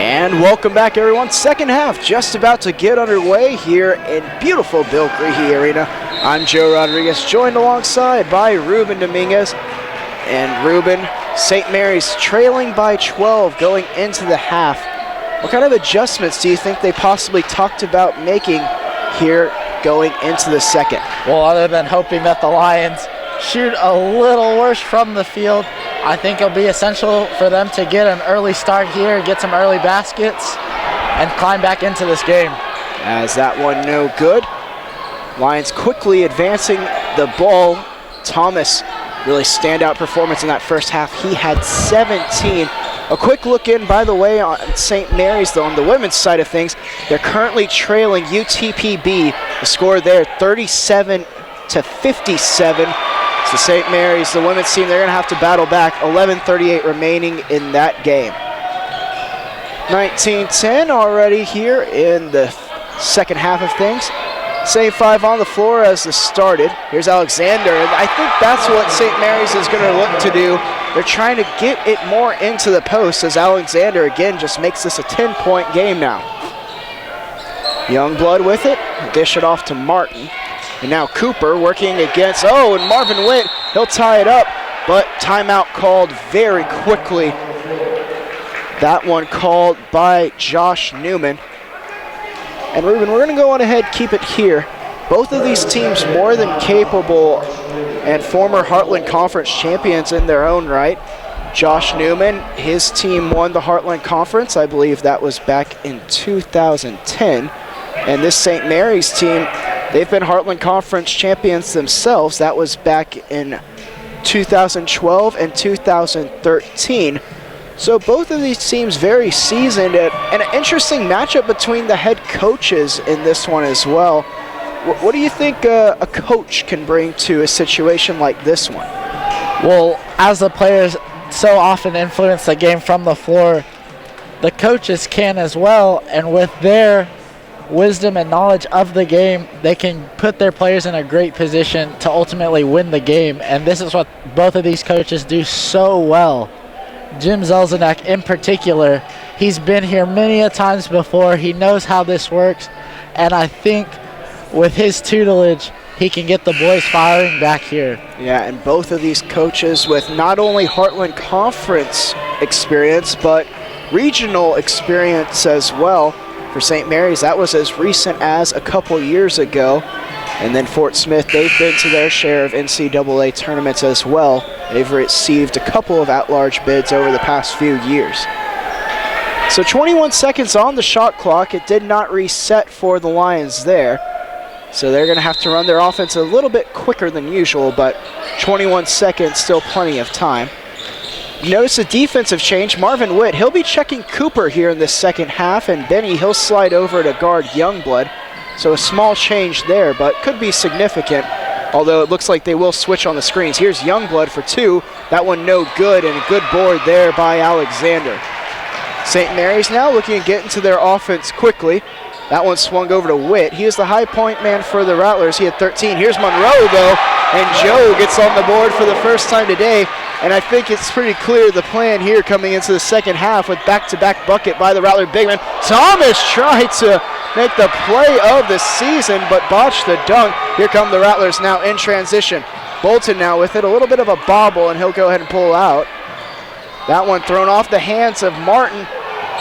And welcome back, everyone. Second half just about to get underway here in beautiful Bill Grahey Arena. I'm Joe Rodriguez, joined alongside by Ruben Dominguez. And Ruben, St. Mary's trailing by 12 going into the half. What kind of adjustments do you think they possibly talked about making here going into the second? Well, other than hoping that the Lions shoot a little worse from the field, I think it'll be essential for them to get an early start here, get some early baskets, and climb back into this game. As that one no good. Lions quickly advancing the ball. Thomas, really standout performance in that first half. He had 17. A quick look in, by the way, on St. Mary's, though, on the women's side of things. They're currently trailing UTPB. The score there, 37-57. So St. Mary's, the women's team, they're going to have to battle back. 11:38 remaining in that game. 19-10 already here in the second half of things. Same five on the floor as the started. Here's Alexander, and I think that's what St. Mary's is going to look to do. They're trying to get it more into the post as Alexander, again, just makes this a 10-point game now. Youngblood with it, dish it off to Martin. And now Cooper working against, and Marvin Witt, he'll tie it up, but timeout called very quickly. That one called by Josh Newman. And Ruben, we're gonna go on ahead, keep it here. Both of these teams more than capable and former Heartland Conference champions in their own right. Josh Newman, his team won the Heartland Conference. I believe that was back in 2010. And this St. Mary's team, they've been Heartland Conference champions themselves. That was back in 2012 and 2013. So both of these teams very seasoned, and an interesting matchup between the head coaches in this one as well. What do you think a coach can bring to a situation like this one? Well, as the players so often influence the game from the floor, the coaches can as well, and with their wisdom and knowledge of the game, they can put their players in a great position to ultimately win the game, and this is what both of these coaches do so well. Jim Zelzenek in particular, he's been here many a times before. He knows how this works, and I think with his tutelage, he can get the boys firing back here. Yeah, and both of these coaches with not only Heartland Conference experience, but regional experience as well. For St. Mary's, that was as recent as a couple years ago. And then Fort Smith, they've been to their share of NCAA tournaments as well. They've received a couple of at-large bids over the past few years. So 21 seconds on the shot clock. It did not reset for the Lions there. So they're going to have to run their offense a little bit quicker than usual, but 21 seconds, still plenty of time. Notice a defensive change. Marvin Witt, he'll be checking Cooper here in the second half, and Benny, he'll slide over to guard Youngblood. So a small change there, but could be significant, although it looks like they will switch on the screens. Here's Youngblood for two. That one no good, and a good board there by Alexander. St. Mary's now looking to get into their offense quickly. That one swung over to Witt. He is the high point man for the Rattlers. He had 13. Here's Monroe, though, and Joe gets on the board for the first time today. And I think it's pretty clear the plan here coming into the second half with back-to-back bucket by the Rattler big man. Thomas tried to make the play of the season, but botched the dunk. Here come the Rattlers now in transition. Bolton now with it, a little bit of a bobble, and he'll go ahead and pull out. That one thrown off the hands of Martin,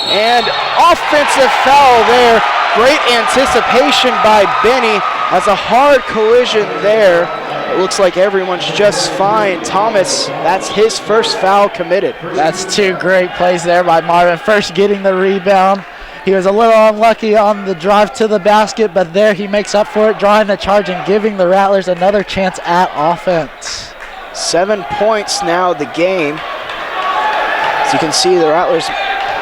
and offensive foul there. Great anticipation by Benny as a hard collision there. It looks like everyone's just fine. Thomas, that's his first foul committed. That's two great plays there by Marvin. First getting the rebound. He was a little unlucky on the drive to the basket, but there he makes up for it, drawing the charge and giving the Rattlers another chance at offense. 7 points now the game. As you can see, the Rattlers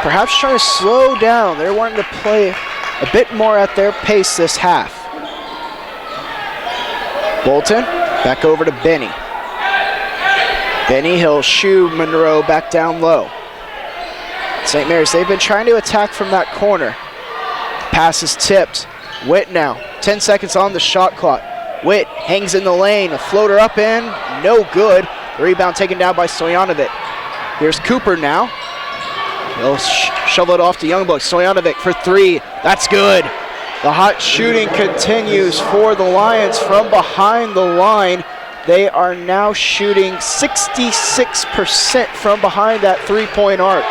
perhaps trying to slow down. They're wanting to play a bit more at their pace this half. Bolton, back over to Benny. Benny, he'll shoo Monroe back down low. St. Mary's, they've been trying to attack from that corner. Pass is tipped. Witt now, 10 seconds on the shot clock. Witt hangs in the lane, a floater up in, no good. The rebound taken down by Stojanovic. Here's Cooper now. He'll shovel it off to Youngblood. Stojanovic for three. That's good. The hot shooting continues for the Lions from behind the line. They are now shooting 66% from behind that three-point arc.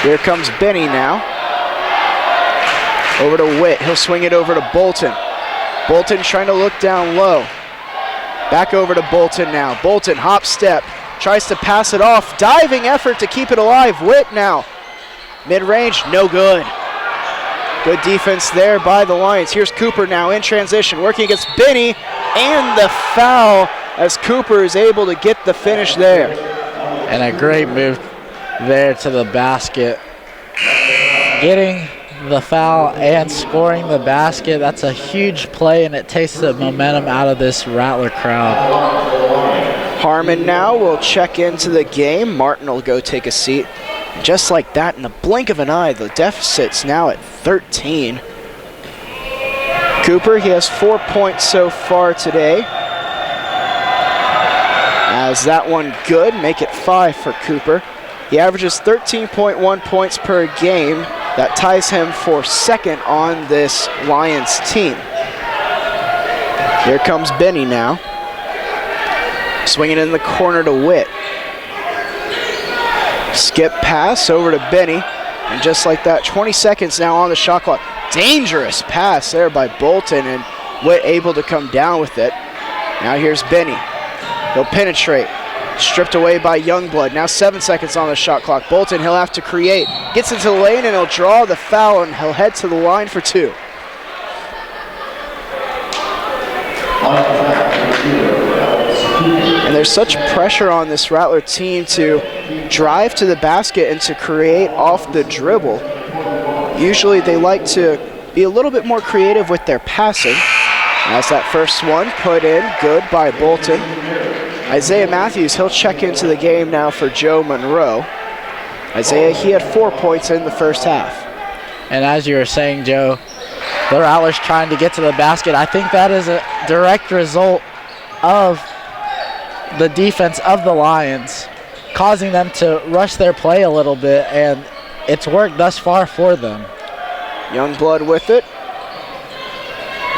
Here comes Benny now. Over to Witt. He'll swing it over to Bolton. Bolton trying to look down low. Back over to Bolton now. Bolton, hop step. Tries to pass it off. Diving effort to keep it alive. Witt now. Mid-range, no good. Good defense there by the Lions. Here's Cooper now in transition, working against Benny, and the foul as Cooper is able to get the finish there. And a great move there to the basket. Getting the foul and scoring the basket, that's a huge play, and it takes the momentum out of this Rattler crowd. Harmon now will check into the game. Martin will go take a seat. Just like that, in the blink of an eye, the deficit's now at 13. Cooper, he has 4 points so far today. As that one good, make it 5 for Cooper. He averages 13.1 points per game. That ties him for second on this Lions team. Here comes Benny now. Swinging in the corner to Witt. Skip pass over to Benny. And just like that, 20 seconds now on the shot clock. Dangerous pass there by Bolton, and Witt able to come down with it. Now here's Benny. He'll penetrate. Stripped away by Youngblood. Now 7 seconds on the shot clock. Bolton, he'll have to create. Gets into the lane and he'll draw the foul, and he'll head to the line for two. And there's such pressure on this Rattler team to drive to the basket and to create off the dribble. Usually they like to be a little bit more creative with their passing. As that first one put in, good by Bolton. Isaiah Matthews, he'll check into the game now for Joe Monroe. Isaiah, he had 4 points in the first half. And as you were saying, Joe, the Rattlers trying to get to the basket. I think that is a direct result of the defense of the Lions, causing them to rush their play a little bit, and it's worked thus far for them. Youngblood with it.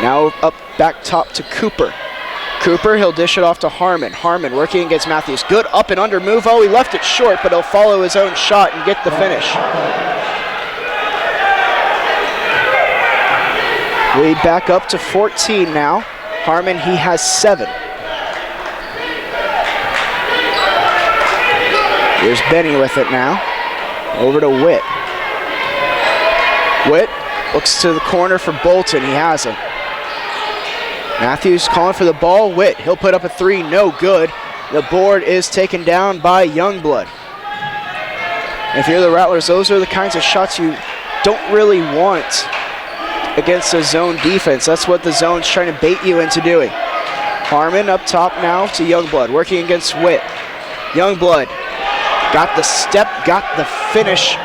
Now up back top to Cooper. Cooper, he'll dish it off to Harmon. Harmon working against Matthews. Good up and under move. Oh, he left it short, but he'll follow his own shot and get the finish. Lead back up to 14 now. Harmon, he has 7. Here's Benny with it now. Over to Witt. Witt looks to the corner for Bolton. He has him. Matthews calling for the ball. Witt, he'll put up a 3. No good. The board is taken down by Youngblood. If you're the Rattlers, those are the kinds of shots you don't really want against a zone defense. That's what the zone's trying to bait you into doing. Harmon up top now to Youngblood, working against Witt. Youngblood got the step, got the finish.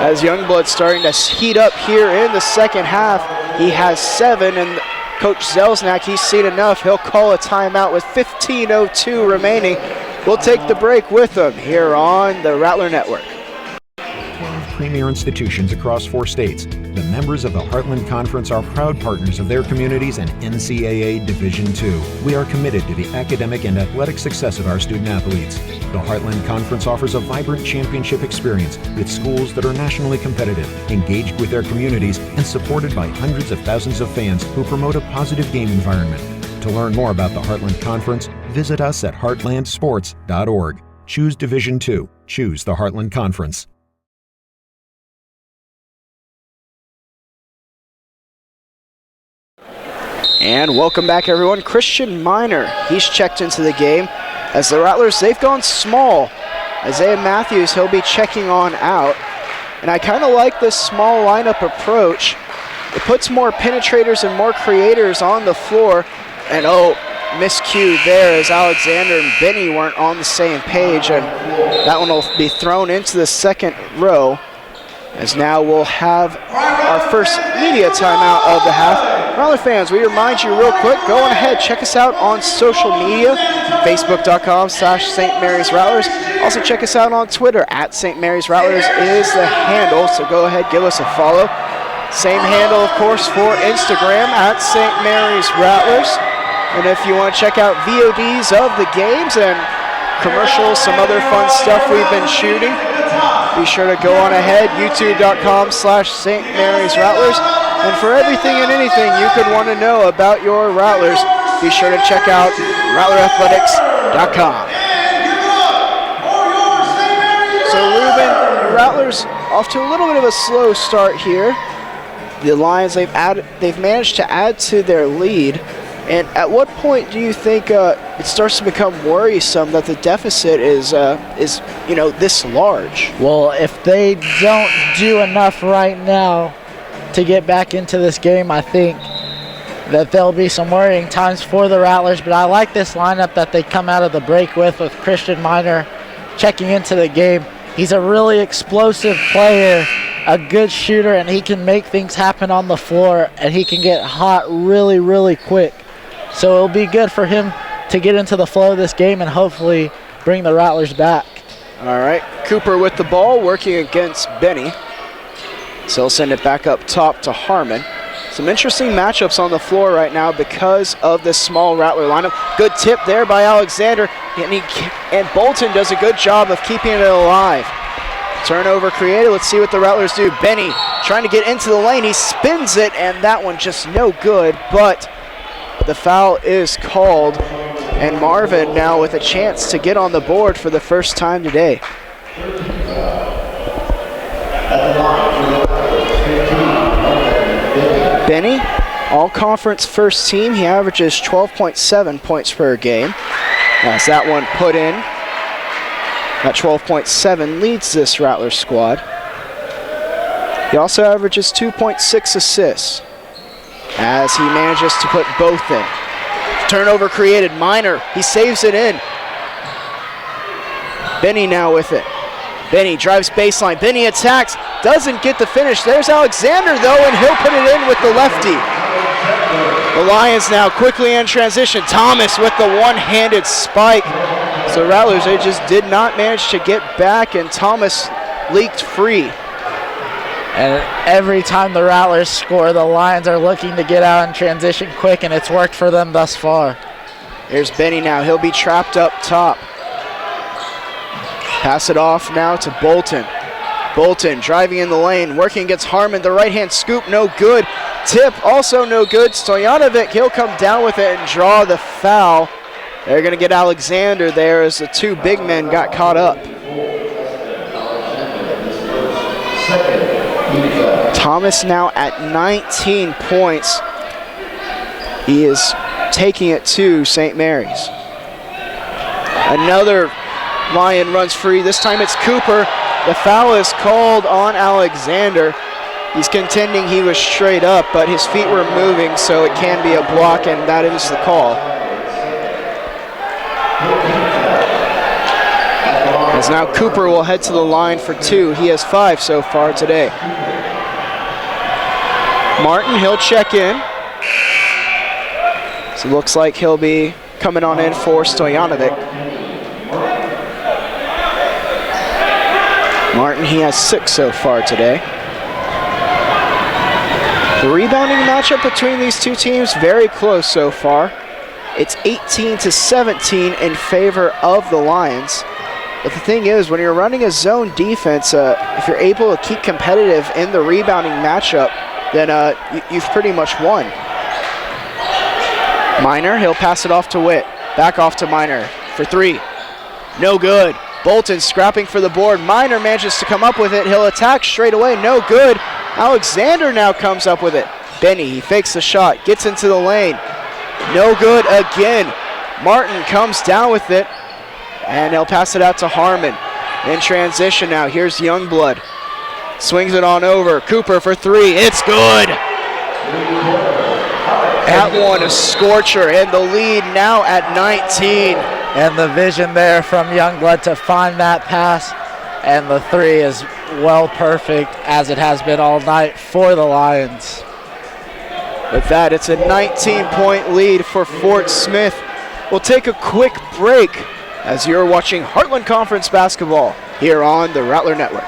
As Youngblood starting to heat up here in the second half. He has 7, and Coach Zelznak, he's seen enough. He'll call a timeout with 15:02 remaining. We'll take the break with him here on the Rattler Network. 12 premier institutions across 4 states. The members of the Heartland Conference are proud partners of their communities and NCAA Division II. We are committed to the academic and athletic success of our student athletes. The Heartland Conference offers a vibrant championship experience with schools that are nationally competitive, engaged with their communities, and supported by hundreds of thousands of fans who promote a positive game environment. To learn more about the Heartland Conference, visit us at heartlandsports.org. Choose Division II. Choose the Heartland Conference. And welcome back, everyone. Christian Miner, he's checked into the game. As the Rattlers, they've gone small. Isaiah Matthews, he'll be checking on out. And I kind of like this small lineup approach. It puts more penetrators and more creators on the floor. And oh, miscue there as Alexander and Benny weren't on the same page. And that one will be thrown into the second row. As now we'll have our first media timeout of the half. Rattler fans, we remind you real quick, go on ahead, check us out on social media, facebook.com/St. Mary's Rattlers. Also check us out on Twitter, @St. Mary's Rattlers is the handle, so go ahead, give us a follow. Same handle, of course, for Instagram, @St. Mary's Rattlers. And if you want to check out VODs of the games and commercials, some other fun stuff we've been shooting, be sure to go on ahead, youtube.com/St. Mary's Rattlers. And for everything and anything you could want to know about your Rattlers, be sure to check out rattlerathletics.com. So Ruben, the Rattlers off to a little bit of a slow start here. The Lions, they've managed to add to their lead. And at what point do you think it starts to become worrisome that the deficit is this large? Well, if they don't do enough right now to get back into this game, I think that there'll be some worrying times for the Rattlers. But I like this lineup that they come out of the break with Christian Miner checking into the game. He's a really explosive player, a good shooter, and he can make things happen on the floor, and he can get hot really, really quick. So it'll be good for him to get into the flow of this game and hopefully bring the Rattlers back. All right, Cooper with the ball, working against Benny. So he'll send it back up top to Harmon. Some interesting matchups on the floor right now because of this small Rattler lineup. Good tip there by Alexander, and Bolton does a good job of keeping it alive. Turnover created. Let's see what the Rattlers do. Benny trying to get into the lane. He spins it, and that one just no good, but the foul is called, and Marvin now with a chance to get on the board for the first time today. Benny, all-conference first team. He averages 12.7 points per game. As that one put in, that 12.7 leads this Rattler squad. He also averages 2.6 assists as he manages to put both in. Turnover created. Miner, he saves it in. Benny now with it. Benny drives baseline. Benny attacks, doesn't get the finish. There's Alexander though, and he'll put it in with the lefty. The Lions now quickly in transition. Thomas with the one-handed spike. So Rattlers, they just did not manage to get back, and Thomas leaked free. And every time the Rattlers score, the Lions are looking to get out in transition quick, and it's worked for them thus far. Here's Benny now. He'll be trapped up top. Pass it off now to Bolton. Bolton driving in the lane, working against Harmon. The right-hand scoop, no good. Tip, also no good. Stojanovic, he'll come down with it and draw the foul. They're going to get Alexander there as the two big men got caught up. Thomas now at 19 points. He is taking it to St. Mary's. Another Lion runs free. This time it's Cooper. The foul is called on Alexander. He's contending he was straight up, but his feet were moving, so it can be a block, and that is the call. As now Cooper will head to the line for two. He has 5 so far today. Martin, he'll check in. So it looks like he'll be coming on in for Stojanovic. Martin, he has 6 so far today. The rebounding matchup between these two teams, very close so far. It's 18-17 in favor of the Lions. But the thing is, when you're running a zone defense, if you're able to keep competitive in the rebounding matchup, then you've pretty much won. Miner, he'll pass it off to Witt. Back off to Miner for 3. No good. Bolton scrapping for the board. Miner manages to come up with it. He'll attack straight away. No good. Alexander now comes up with it. Benny, he fakes the shot, gets into the lane. No good again. Martin comes down with it, and he'll pass it out to Harmon. In transition now, here's Youngblood. Swings it on over. Cooper for 3. It's good. That one a scorcher, and the lead now at 19. And the vision there from Youngblood to find that pass, and the 3 is well perfect, as it has been all night for the Lions. With that, it's a 19-point lead for Fort Smith. We'll take a quick break as you're watching Heartland Conference basketball here on the Rattler Network.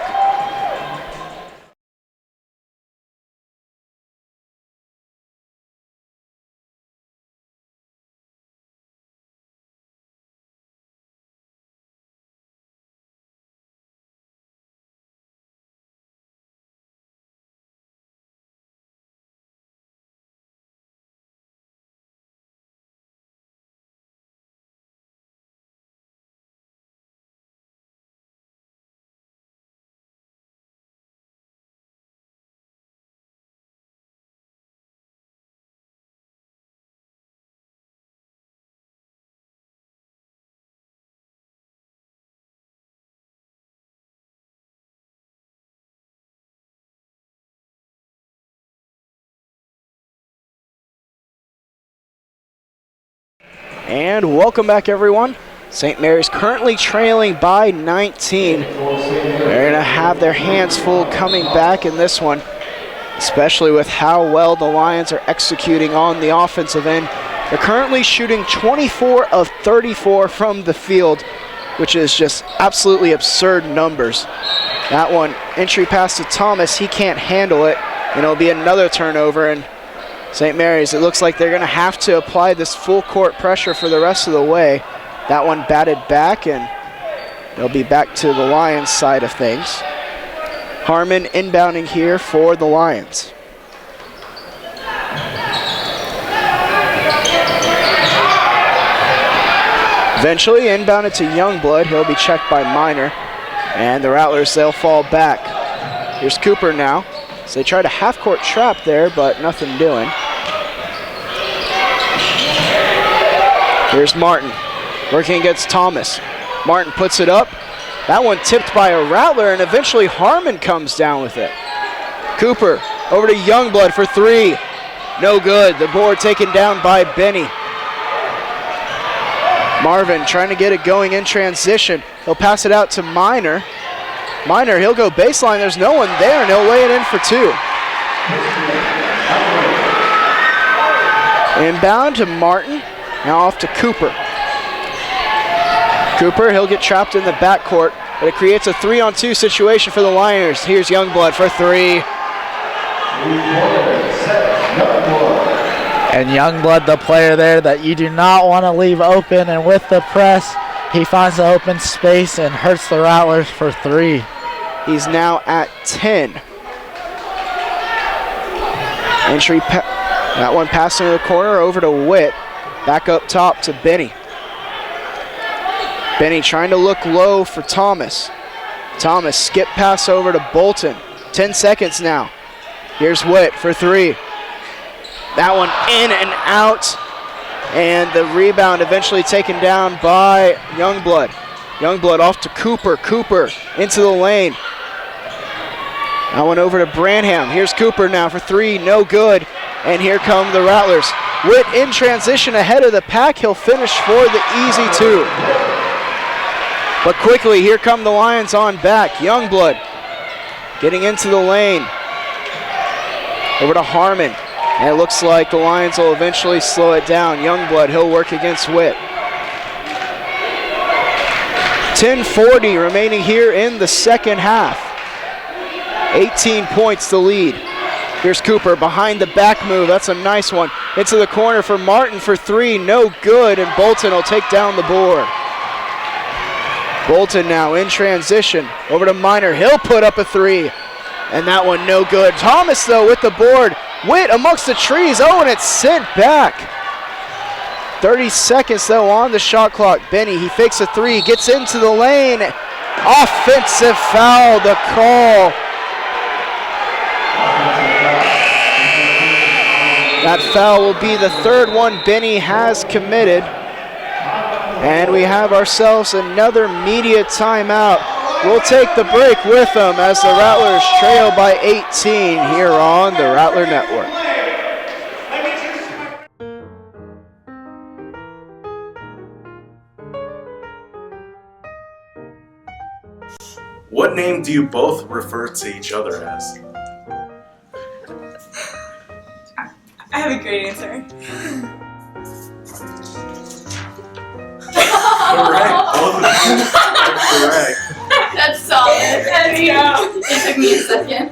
And welcome back, everyone. St. Mary's currently trailing by 19. They're going to have their hands full coming back in this one, especially with how well the Lions are executing on the offensive end. They're currently shooting 24 of 34 from the field, which is just absolutely absurd numbers. That one, entry pass to Thomas, he can't handle it, and it'll be another turnover. And St. Mary's, it looks like they're going to have to apply this full court pressure for the rest of the way. That one batted back, and they'll be back to the Lions side of things. Harmon inbounding here for the Lions. Eventually inbounded to Youngblood. He'll be checked by Minor. And the Rattlers, they'll fall back. Here's Cooper now. So they tried a half-court trap there, but nothing doing. Here's Martin, working against Thomas. Martin puts it up. That one tipped by a Rattler, and eventually Harmon comes down with it. Cooper over to Youngblood for three. No good. The board taken down by Benny. Marvin trying to get it going in transition. He'll pass it out to Minor. Minor, he'll go baseline. There's no one there, and he'll lay it in for two. Inbound to Martin. Now off to Cooper. Cooper, he'll get trapped in the backcourt, but it creates a 3-on-2 situation for the Lions. Here's Youngblood for three. And Youngblood, the player there that you do not want to leave open, and with the press, he finds the open space and hurts the Rattlers for three. He's now at 10. That one passing to the corner over to Witt. Back up top to Benny. Benny trying to look low for Thomas. Thomas skip pass over to Bolton. 10 seconds now. Here's Witt for three. That one in and out. And the rebound eventually taken down by Youngblood. Youngblood off to Cooper. Cooper into the lane. That one over to Branham. Here's Cooper now for three. No good. And here come the Rattlers. Witt in transition ahead of the pack. He'll finish for the easy two. But quickly, here come the Lions on back. Youngblood getting into the lane. Over to Harmon. And it looks like the Lions will eventually slow it down. Youngblood, he'll work against Witt. 10:40 remaining here in the second half. 18 points to lead. Here's Cooper behind the back move. That's a nice one. Into the corner for Martin for three. No good, and Bolton will take down the board. Bolton now in transition. Over to Minor. He'll put up a three. And that one no good. Thomas, though, with the board. Witt amongst the trees. Oh, and it's sent back. 30 seconds, though, on the shot clock. Benny, he fakes a three. Gets into the lane. Offensive foul, the call. That foul will be the third one Benny has committed. And we have ourselves another media timeout. We'll take the break with them as the Rattlers trail by 18 here on the Rattler Network. What name do you both refer to each other as? I have a great answer. Correct. Both of them are correct. That's solid. Let's go. It took me a second.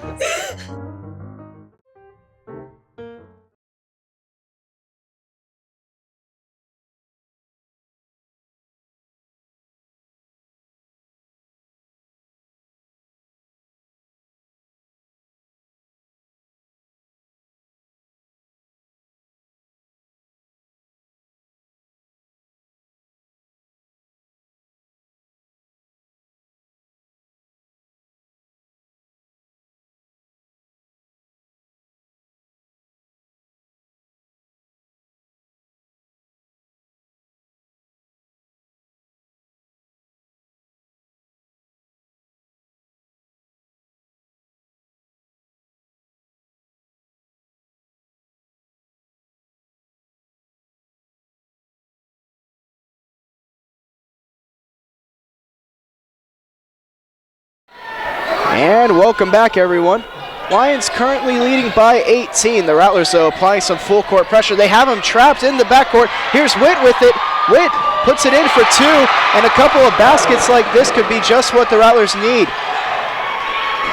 And welcome back, everyone. Lions currently leading by 18. The Rattlers, though, applying some full court pressure. They have him trapped in the backcourt. Here's Witt with it. Witt puts it in for two, and a couple of baskets like this could be just what the Rattlers need.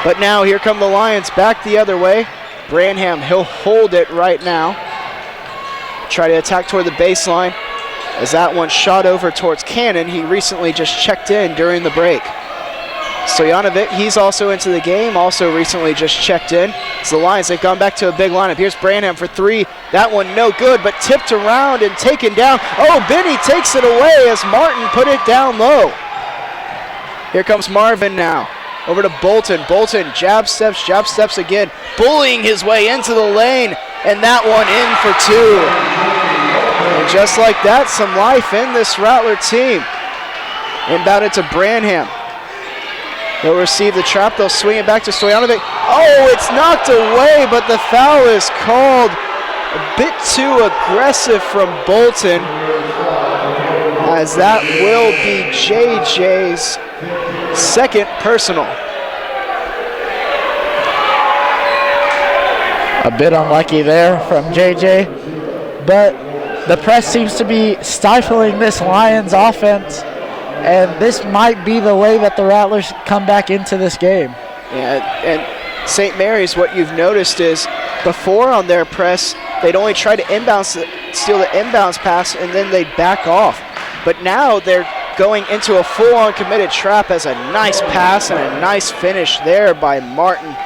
But now here come the Lions back the other way. Branham, he'll hold it right now. Try to attack toward the baseline as that one shot over towards Cannon. He recently just checked in during the break. Stojanovic, he's also into the game, also recently just checked in. It's the Lions, they've gone back to a big lineup. Here's Branham for three. That one no good, but tipped around and taken down. Oh, Benny takes it away as Martin put it down low. Here comes Marvin now. Over to Bolton. Bolton, jab steps again, bullying his way into the lane, and that one in for two. And just like that, some life in this Rattler team. Inbounded to Branham. They'll receive the trap. They'll swing it back to Stojanovic. Oh, it's knocked away, but the foul is called. A bit too aggressive from Bolton, as that will be JJ's second personal. A bit unlucky there from JJ, but the press seems to be stifling this Lions offense. And this might be the way that the Rattlers come back into this game. Yeah, and St. Mary's, what you've noticed is before on their press, they'd only try to steal the inbounds pass, and then they'd back off. But now they're going into a full-on committed trap as a nice pass and a nice finish there by Martin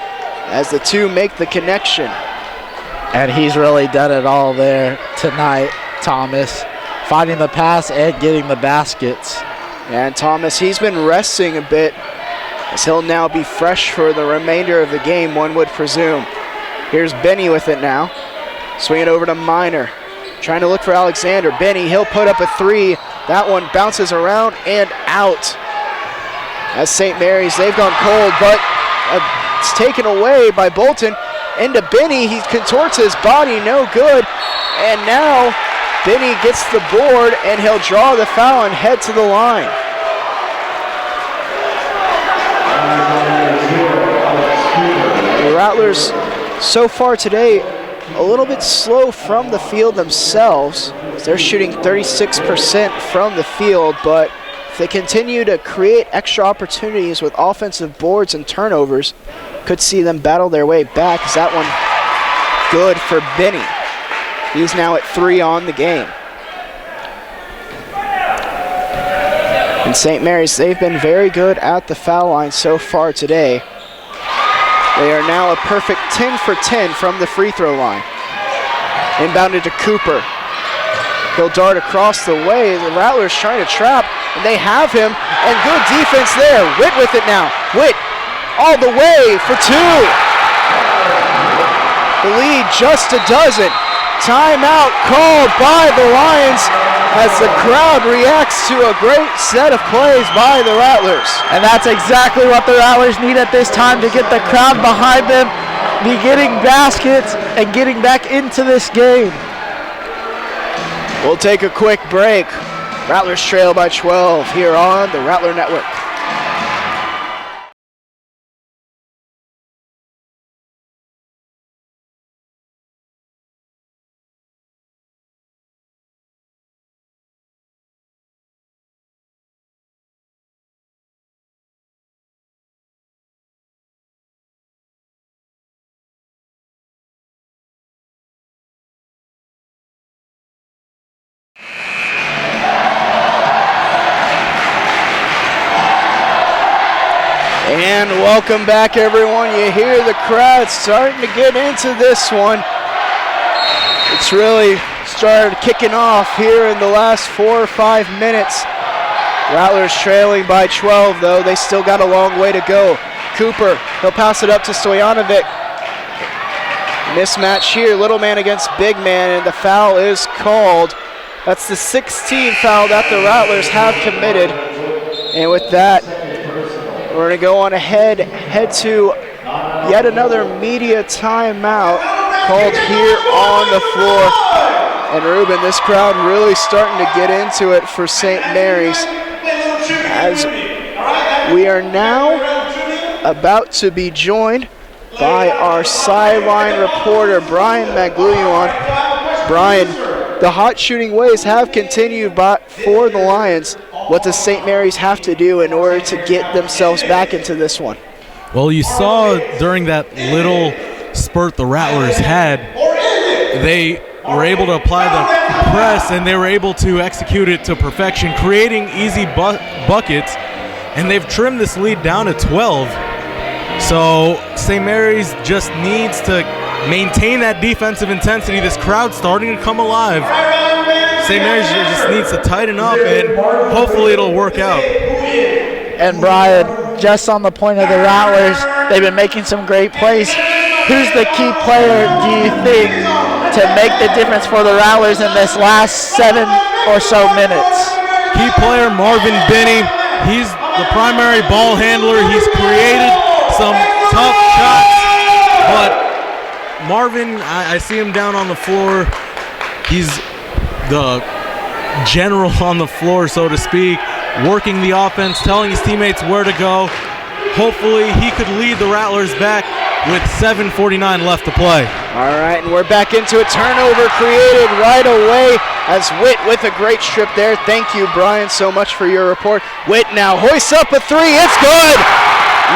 as the two make the connection. And he's really done it all there tonight, Thomas, finding the pass and getting the baskets. And Thomas, he's been resting a bit as he'll now be fresh for the remainder of the game, one would presume. Here's Benny with it now. Swing it over to Minor. Trying to look for Alexander. Benny, he'll put up a three. That one bounces around and out. As St. Mary's, they've gone cold, but it's taken away by Bolton. Into Benny, he contorts his body, no good. And now Benny gets the board, and he'll draw the foul and head to the line. The Rattlers, so far today, a little bit slow from the field themselves. They're shooting 36% from the field, but if they continue to create extra opportunities with offensive boards and turnovers, could see them battle their way back. Is that one good for Benny? He's now at 3 on the game. And St. Mary's, they've been very good at the foul line so far today. They are now a perfect 10 for 10 from the free throw line. Inbounded to Cooper. He'll dart across the way. The Rattlers trying to trap, and they have him, and good defense there. Witt with it now. Witt all the way for two. The lead just a dozen. Timeout called by the Lions as the crowd reacts to a great set of plays by the Rattlers. And that's exactly what the Rattlers need at this time to get the crowd behind them, be getting baskets, and getting back into this game. We'll take a quick break. Rattlers trail by 12 here on the Rattler Network. And welcome back, everyone. You hear the crowd starting to get into this one. It's really started kicking off here in the last 4 or 5 minutes. Rattlers trailing by 12, though. They still got a long way to go. Cooper, he'll pass it up to Stojanovic. Mismatch here, little man against big man, and the foul is called. That's the 16th foul that the Rattlers have committed. And with that, we're going to go on ahead, head to yet another media timeout called here on the floor. And Ruben, this crowd really starting to get into it for St. Mary's, as we are now about to be joined by our sideline reporter, Brian Magluyuan. Brian, the hot shooting ways have continued for the Lions. What does St. Mary's have to do in order to get themselves back into this one? Well, you saw during that little spurt the Rattlers had, they were able to apply the press and they were able to execute it to perfection, creating easy buckets, and they've trimmed this lead down to 12. So St. Mary's just needs to maintain that defensive intensity. This crowd's starting to come alive. St. Mary's just needs to tighten up, and hopefully it'll work out. And Brian, just on the point of the Rattlers, they've been making some great plays. Who's the key player, do you think, to make the difference for the Rattlers in this last 7 or so minutes? Key player Marvin Binney. He's the primary ball handler. He's created some tough shots, but Marvin, I see him down on the floor. He's the general on the floor, so to speak, working the offense, telling his teammates where to go. Hopefully he could lead the Rattlers back with 7:49 left to play. All right, and we're back into a turnover created right away as Witt with a great strip there. Thank you, Brian, so much for your report. Witt now hoists up a three. It's good.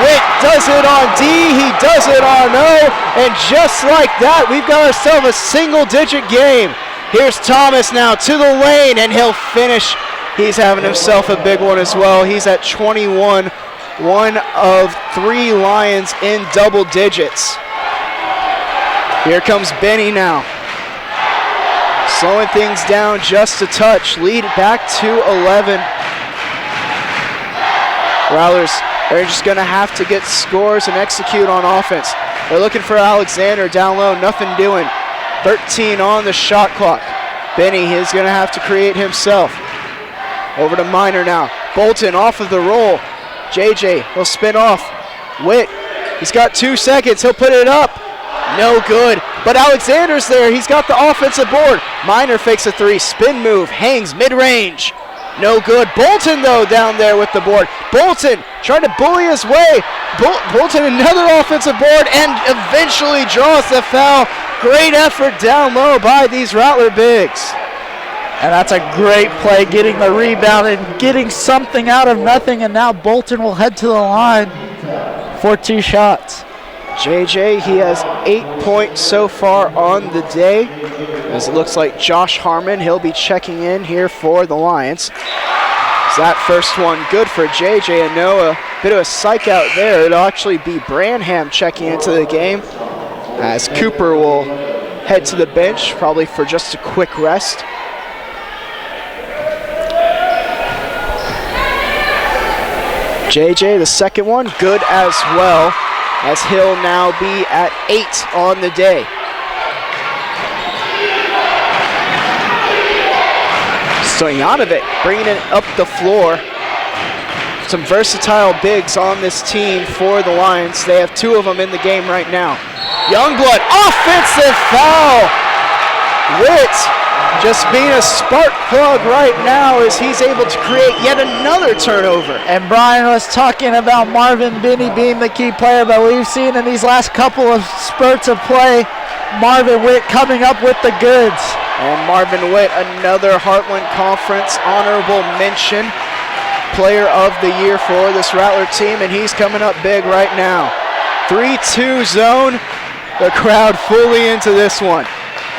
Witt does it on D, he does it on O, and just like that, we've got ourselves a single-digit game. Here's Thomas now to the lane, and he'll finish. He's having himself a big one as well. He's at 21, one of 3 Lions in double digits. Here comes Benny now. Slowing things down just a touch. Lead back to 11. Rattlers, they're just going to have to get scores and execute on offense. They're looking for Alexander down low, nothing doing. 13 on the shot clock. Benny is going to have to create himself. Over to Minor now. Bolton off of the roll. JJ, he'll spin off. Witt, he's got 2 seconds. He'll put it up. No good. But Alexander's there. He's got the offensive board. Minor fakes a 3. Spin move. Hangs mid-range. No good. Bolton, though, down there with the board. Bolton trying to bully his way. Bolton, another offensive board, and eventually draws the foul. Great effort down low by these Rattler bigs. And that's a great play, getting the rebound and getting something out of nothing. And now Bolton will head to the line for 2 shots. JJ, he has 8 points so far on the day. As it looks like Josh Harmon, he'll be checking in here for the Lions. So that first one good for JJ, and no, a bit of a psych out there. It'll actually be Branham checking into the game, as Cooper will head to the bench, probably for just a quick rest. JJ, the second one, good as well, as he'll now be at 8 on the day. Stojanovic bringing it up the floor. Some versatile bigs on this team for the Lions. They have 2 of them in the game right now. Youngblood, offensive foul! Witt just being a spark plug right now as he's able to create yet another turnover. And Brian was talking about Marvin Binney being the key player, but we've seen in these last couple of spurts of play, Marvin Witt coming up with the goods. And Marvin Witt, another Heartland Conference honorable mention, player of the year for this Rattler team, and he's coming up big right now. 3-2 zone, the crowd fully into this one.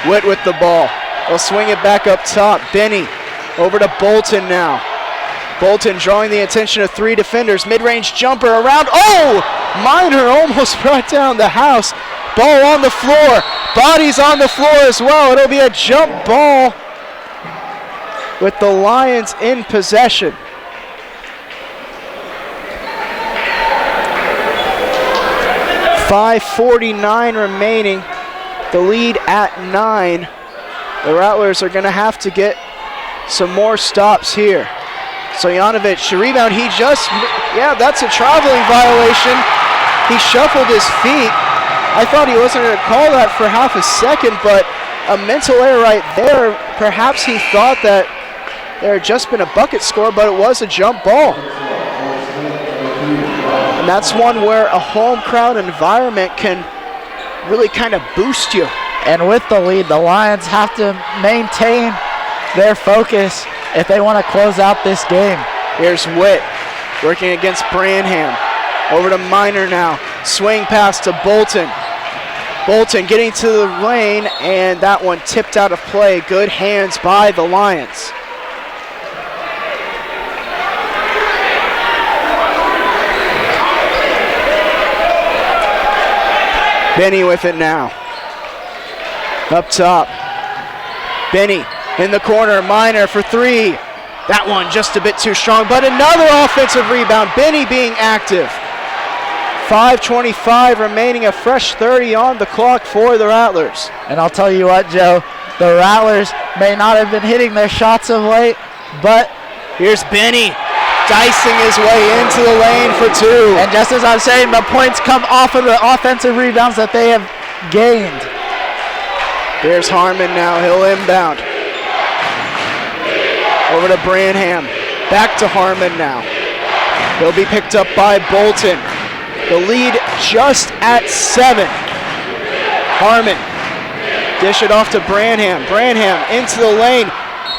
Witt with the ball. They'll swing it back up top. Benny over to Bolton now. Bolton drawing the attention of 3 defenders. Mid-range jumper around. Oh! Miner almost brought down the house. Ball on the floor. Bodies on the floor as well. It'll be a jump ball with the Lions in possession. .5:49 remaining. The lead at 9. The Rattlers are going to have to get some more stops here. Stojanovic, the rebound, that's a traveling violation. He shuffled his feet. I thought he wasn't going to call that for half a second, but a mental error right there. Perhaps he thought that there had just been a bucket score, but it was a jump ball. And that's one where a home crowd environment can really kind of boost you. And with the lead, the Lions have to maintain their focus if they want to close out this game. Here's Witt working against Branham. Over to Miner now. Swing pass to Bolton. Bolton getting to the lane, and that one tipped out of play. Good hands by the Lions. Benny with it now. Up top. Benny in the corner. Miner for 3. That one just a bit too strong, but another offensive rebound. Benny being active. 5:25 remaining, a fresh 30 on the clock for the Rattlers. And I'll tell you what, Joe, the Rattlers may not have been hitting their shots of late, but here's Benny dicing his way into the lane for 2. And just as I'm saying, the points come off of the offensive rebounds that they have gained. Here's Harmon now, he'll inbound. Over to Branham, back to Harmon now. He'll be picked up by Bolton. The lead just at 7. Harmon, dish it off to Branham. Branham into the lane.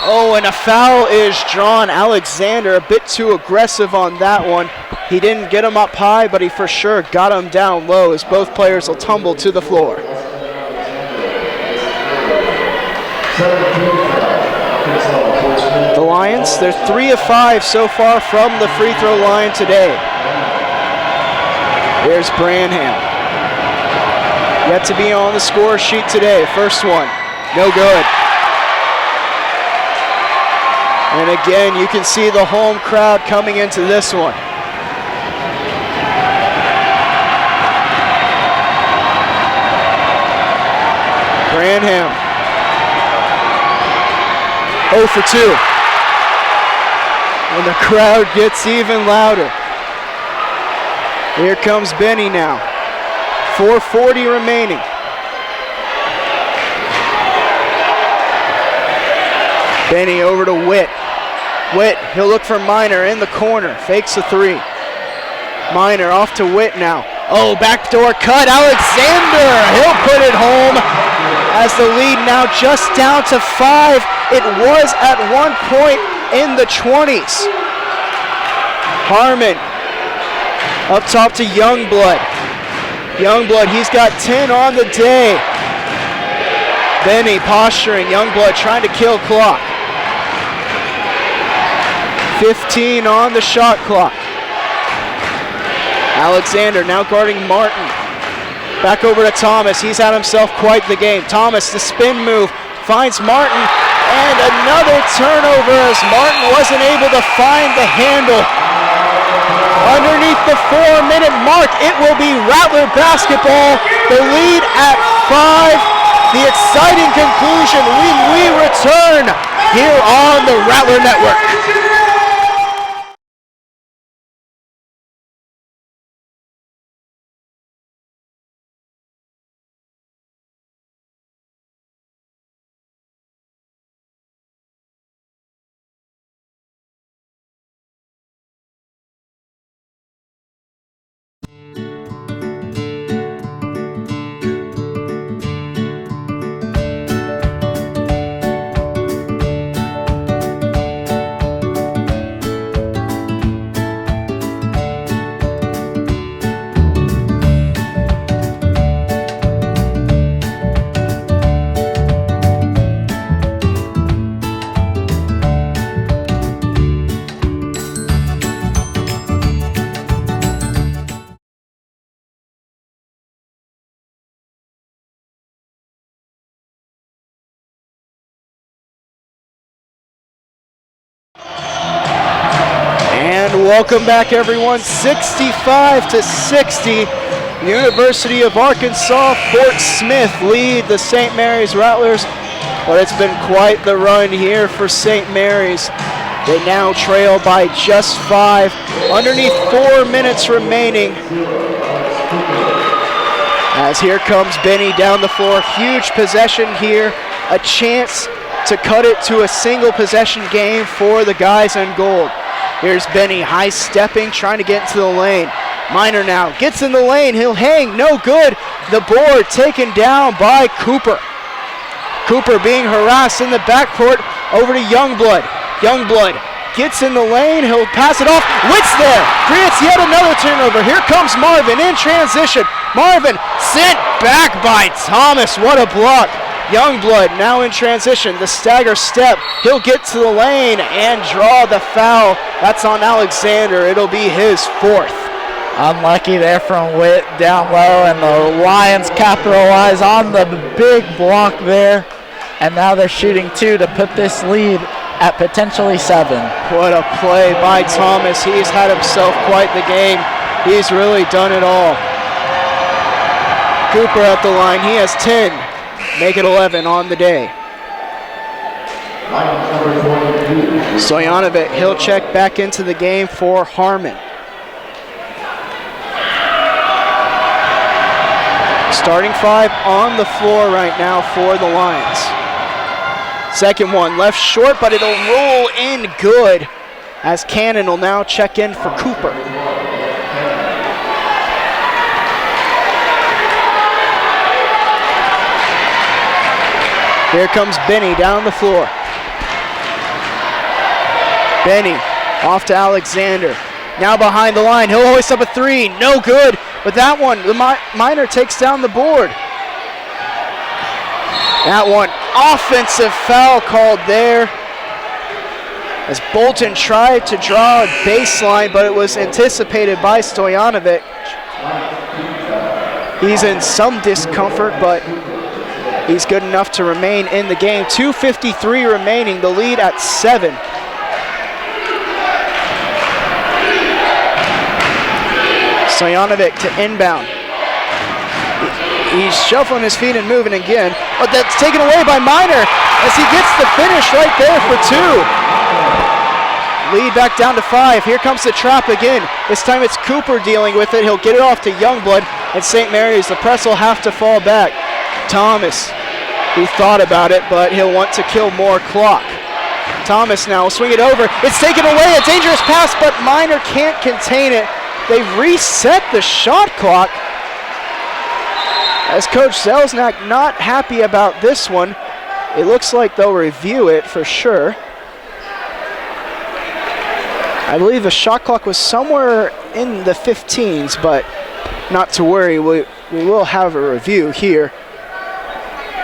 Oh, and a foul is drawn. Alexander a bit too aggressive on that one. He didn't get him up high, but he for sure got him down low as both players will tumble to the floor. The Lions, they're 3 of 5 so far from the free throw line today. Here's Branham. Yet to be on the score sheet today. First one, no good. And again, you can see the home crowd coming into this one. Branham. 0 for 2. And the crowd gets even louder. Here comes Benny now. 4:40 remaining. Benny over to Witt. Witt, he'll look for Miner in the corner. Fakes a 3. Miner off to Witt now. Oh, backdoor cut. Alexander, he'll put it home as the lead now just down to 5. It was at one point in the 20s. Harmon up top to Youngblood. Youngblood, he's got 10 on the day. Benny posturing, Youngblood trying to kill clock. 15 on the shot clock. Alexander now guarding Martin. Back over to Thomas, he's had himself quite the game. Thomas, the spin move, finds Martin, and another turnover as Martin wasn't able to find the handle. Underneath the 4-minute mark, it will be Rattler basketball. The lead at 5. The exciting conclusion when we return here on the Rattler Network. welcome back everyone. 65-60. University of Arkansas, Fort Smith lead the St. Mary's Rattlers, but it's been quite the run here for St. Mary's. They now trail by just 5, underneath 4 minutes remaining. As here comes Benny down the floor, huge possession here, a chance to cut it to a single possession game for the guys in gold. Here's Benny, high stepping, trying to get into the lane. Minor now gets in the lane, he'll hang, no good. The board taken down by Cooper. Cooper being harassed in the backcourt, over to Youngblood. Youngblood gets in the lane, he'll pass it off. Witz there, creates yet another turnover. Here comes Marvin in transition. Marvin sent back by Thomas, what a block. Youngblood now in transition, the stagger step. He'll get to the lane and draw the foul. That's on Alexander, it'll be his 4th. Unlucky there from Witt down low, and the Lions capitalize on the big block there. And now they're shooting 2 to put this lead at potentially 7. What a play by Thomas. He's had himself quite the game. He's really done it all. Cooper at the line, he has 10. Make it 11 on the day. Stojanovic, he'll check back into the game for Harmon. Starting 5 on the floor right now for the Lions. Second one left short, but it'll roll in good as Cannon will now check in for Cooper. Here comes Benny down the floor. Benny off to Alexander. Now behind the line, he'll hoist up a 3, no good. But that one, the Minor takes down the board. That one, offensive foul called there. As Bolton tried to draw a baseline, but it was anticipated by Stojanovic. He's in some discomfort, but he's good enough to remain in the game. 2:53 remaining, the lead at 7. Stojanovic to inbound. He's shuffling his feet and moving again, but that's taken away by Minor as he gets the finish right there for 2. Lead back down to 5. Here comes the trap again. This time it's Cooper dealing with it. He'll get it off to Youngblood, and St. Mary's, the press will have to fall back. Thomas, he thought about it, but he'll want to kill more clock. Thomas now will swing it over. It's taken away, a dangerous pass, but Minor can't contain it. They've reset the shot clock. As Coach Zelznak not happy about this one. It looks like they'll review it for sure. I believe the shot clock was somewhere in the 15s, but not to worry, we will have a review here.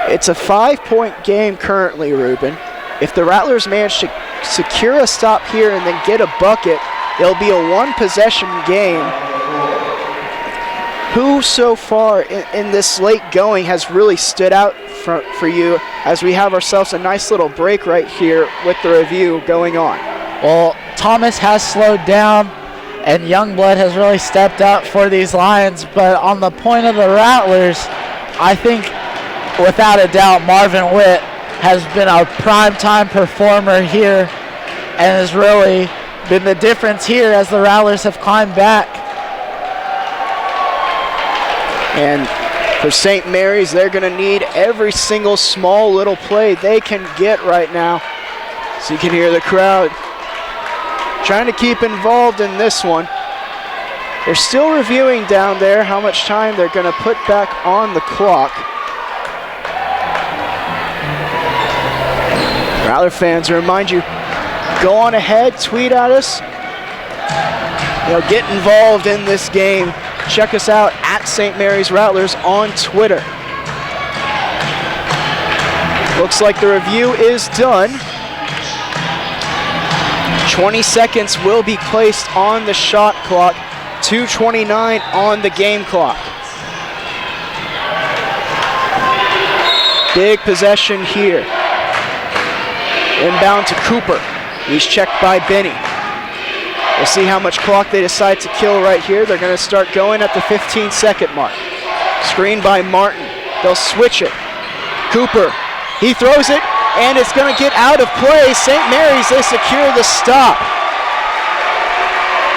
It's a 5-point game currently, Ruben. If the Rattlers manage to secure a stop here and then get a bucket, it'll be a 1-possession game. Who so far in this late going has really stood out for you as we have ourselves a nice little break right here with the review going on? Well, Thomas has slowed down, and Youngblood has really stepped up for these Lions. But on the point of the Rattlers, I think without a doubt Marvin Witt has been a primetime performer here and has really been the difference here as the Rattlers have climbed back. And for St. Mary's, they're going to need every single small little play they can get right now. So you can hear the crowd trying to keep involved in this one. They're still reviewing down there how much time they're going to put back on the clock. Rattler fans, I remind you, go on ahead, tweet at us. Get involved in this game. Check us out at St. Mary's Rattlers on Twitter. Looks like the review is done. 20 seconds will be placed on the shot clock. 2:29 on the game clock. Big possession here. Inbound to Cooper. He's checked by Benny. We'll see how much clock they decide to kill right here. They're going to start going at the 15-second mark. Screen by Martin. They'll switch it. Cooper, he throws it, and it's going to get out of play. St. Mary's, they secure the stop.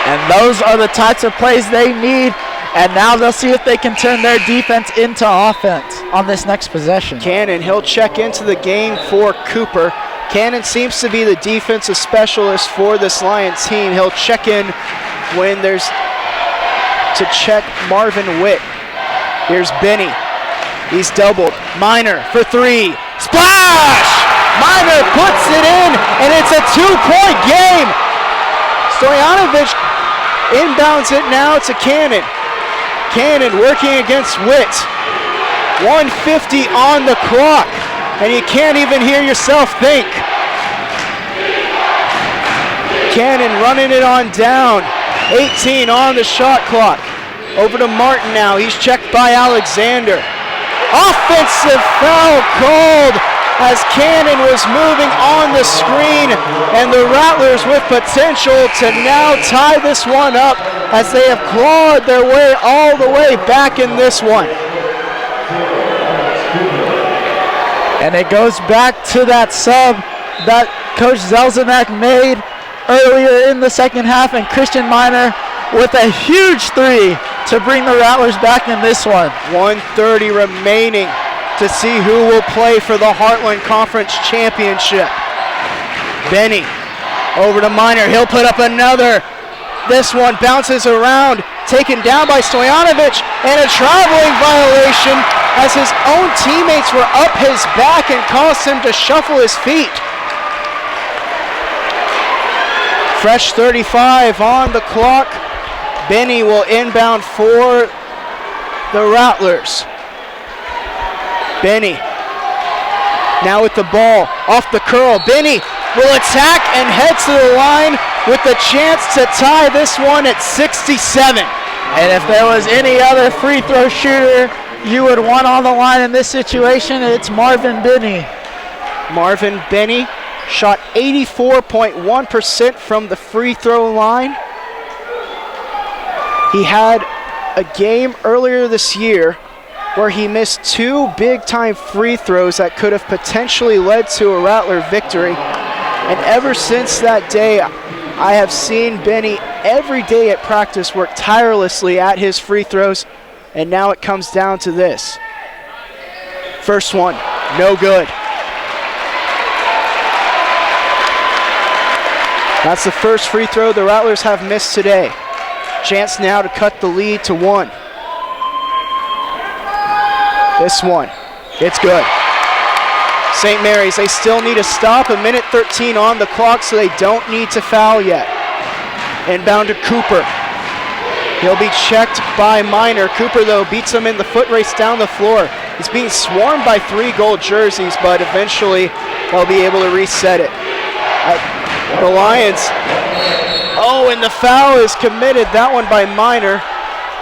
And those are the types of plays they need. And now they'll see if they can turn their defense into offense on this next possession. Cannon, he'll check into the game for Cooper. Cannon seems to be the defensive specialist for this Lions team. He'll check in when there's to check Marvin Witt. Here's Benny. He's doubled. Minor for three. Splash! Minor puts it in, and it's a 2-point game. Stojanovic inbounds it now to Cannon. Cannon working against Witt. 1:50 on the clock, and you can't even hear yourself think. Cannon running it on down. 18 on the shot clock. Over to Martin now. He's checked by Alexander. Offensive foul called as Cannon was moving on the screen, and the Rattlers with potential to now tie this one up as they have clawed their way all the way back in this one. And it goes back to that sub that Coach Zelzenak made earlier in the second half, and Christian Minor with a huge three to bring the Rattlers back in this one. 1:30 remaining to see who will play for the Heartland Conference Championship. Benny over to Minor. He'll put up another. This one bounces around, taken down by Stojanovic, and a traveling violation as his own teammates were up his back and caused him to shuffle his feet. Fresh 35 on the clock. Benny will inbound for the Rattlers. Benny now with the ball off the curl. Benny will attack and head to the line with the chance to tie this one at 67. And if there was any other free throw shooter you would want on the line in this situation, it's Marvin Benny. Marvin Benny shot 84.1% from the free throw line. He had a game earlier this year where he missed 2 big-time free throws that could have potentially led to a Rattler victory. And ever since that day, I have seen Benny every day at practice work tirelessly at his free throws, and now it comes down to this. First one, no good. That's the first free throw the Rattlers have missed today. Chance now to cut the lead to 1. This one, it's good. St. Mary's, they still need a stop. 1:13 on the clock, so they don't need to foul yet. Inbound to Cooper. He'll be checked by Minor. Cooper, though, beats him in the foot race down the floor. He's being swarmed by 3 gold jerseys, but eventually they'll be able to reset it. The Lions, oh, and the foul is committed. That one by Minor.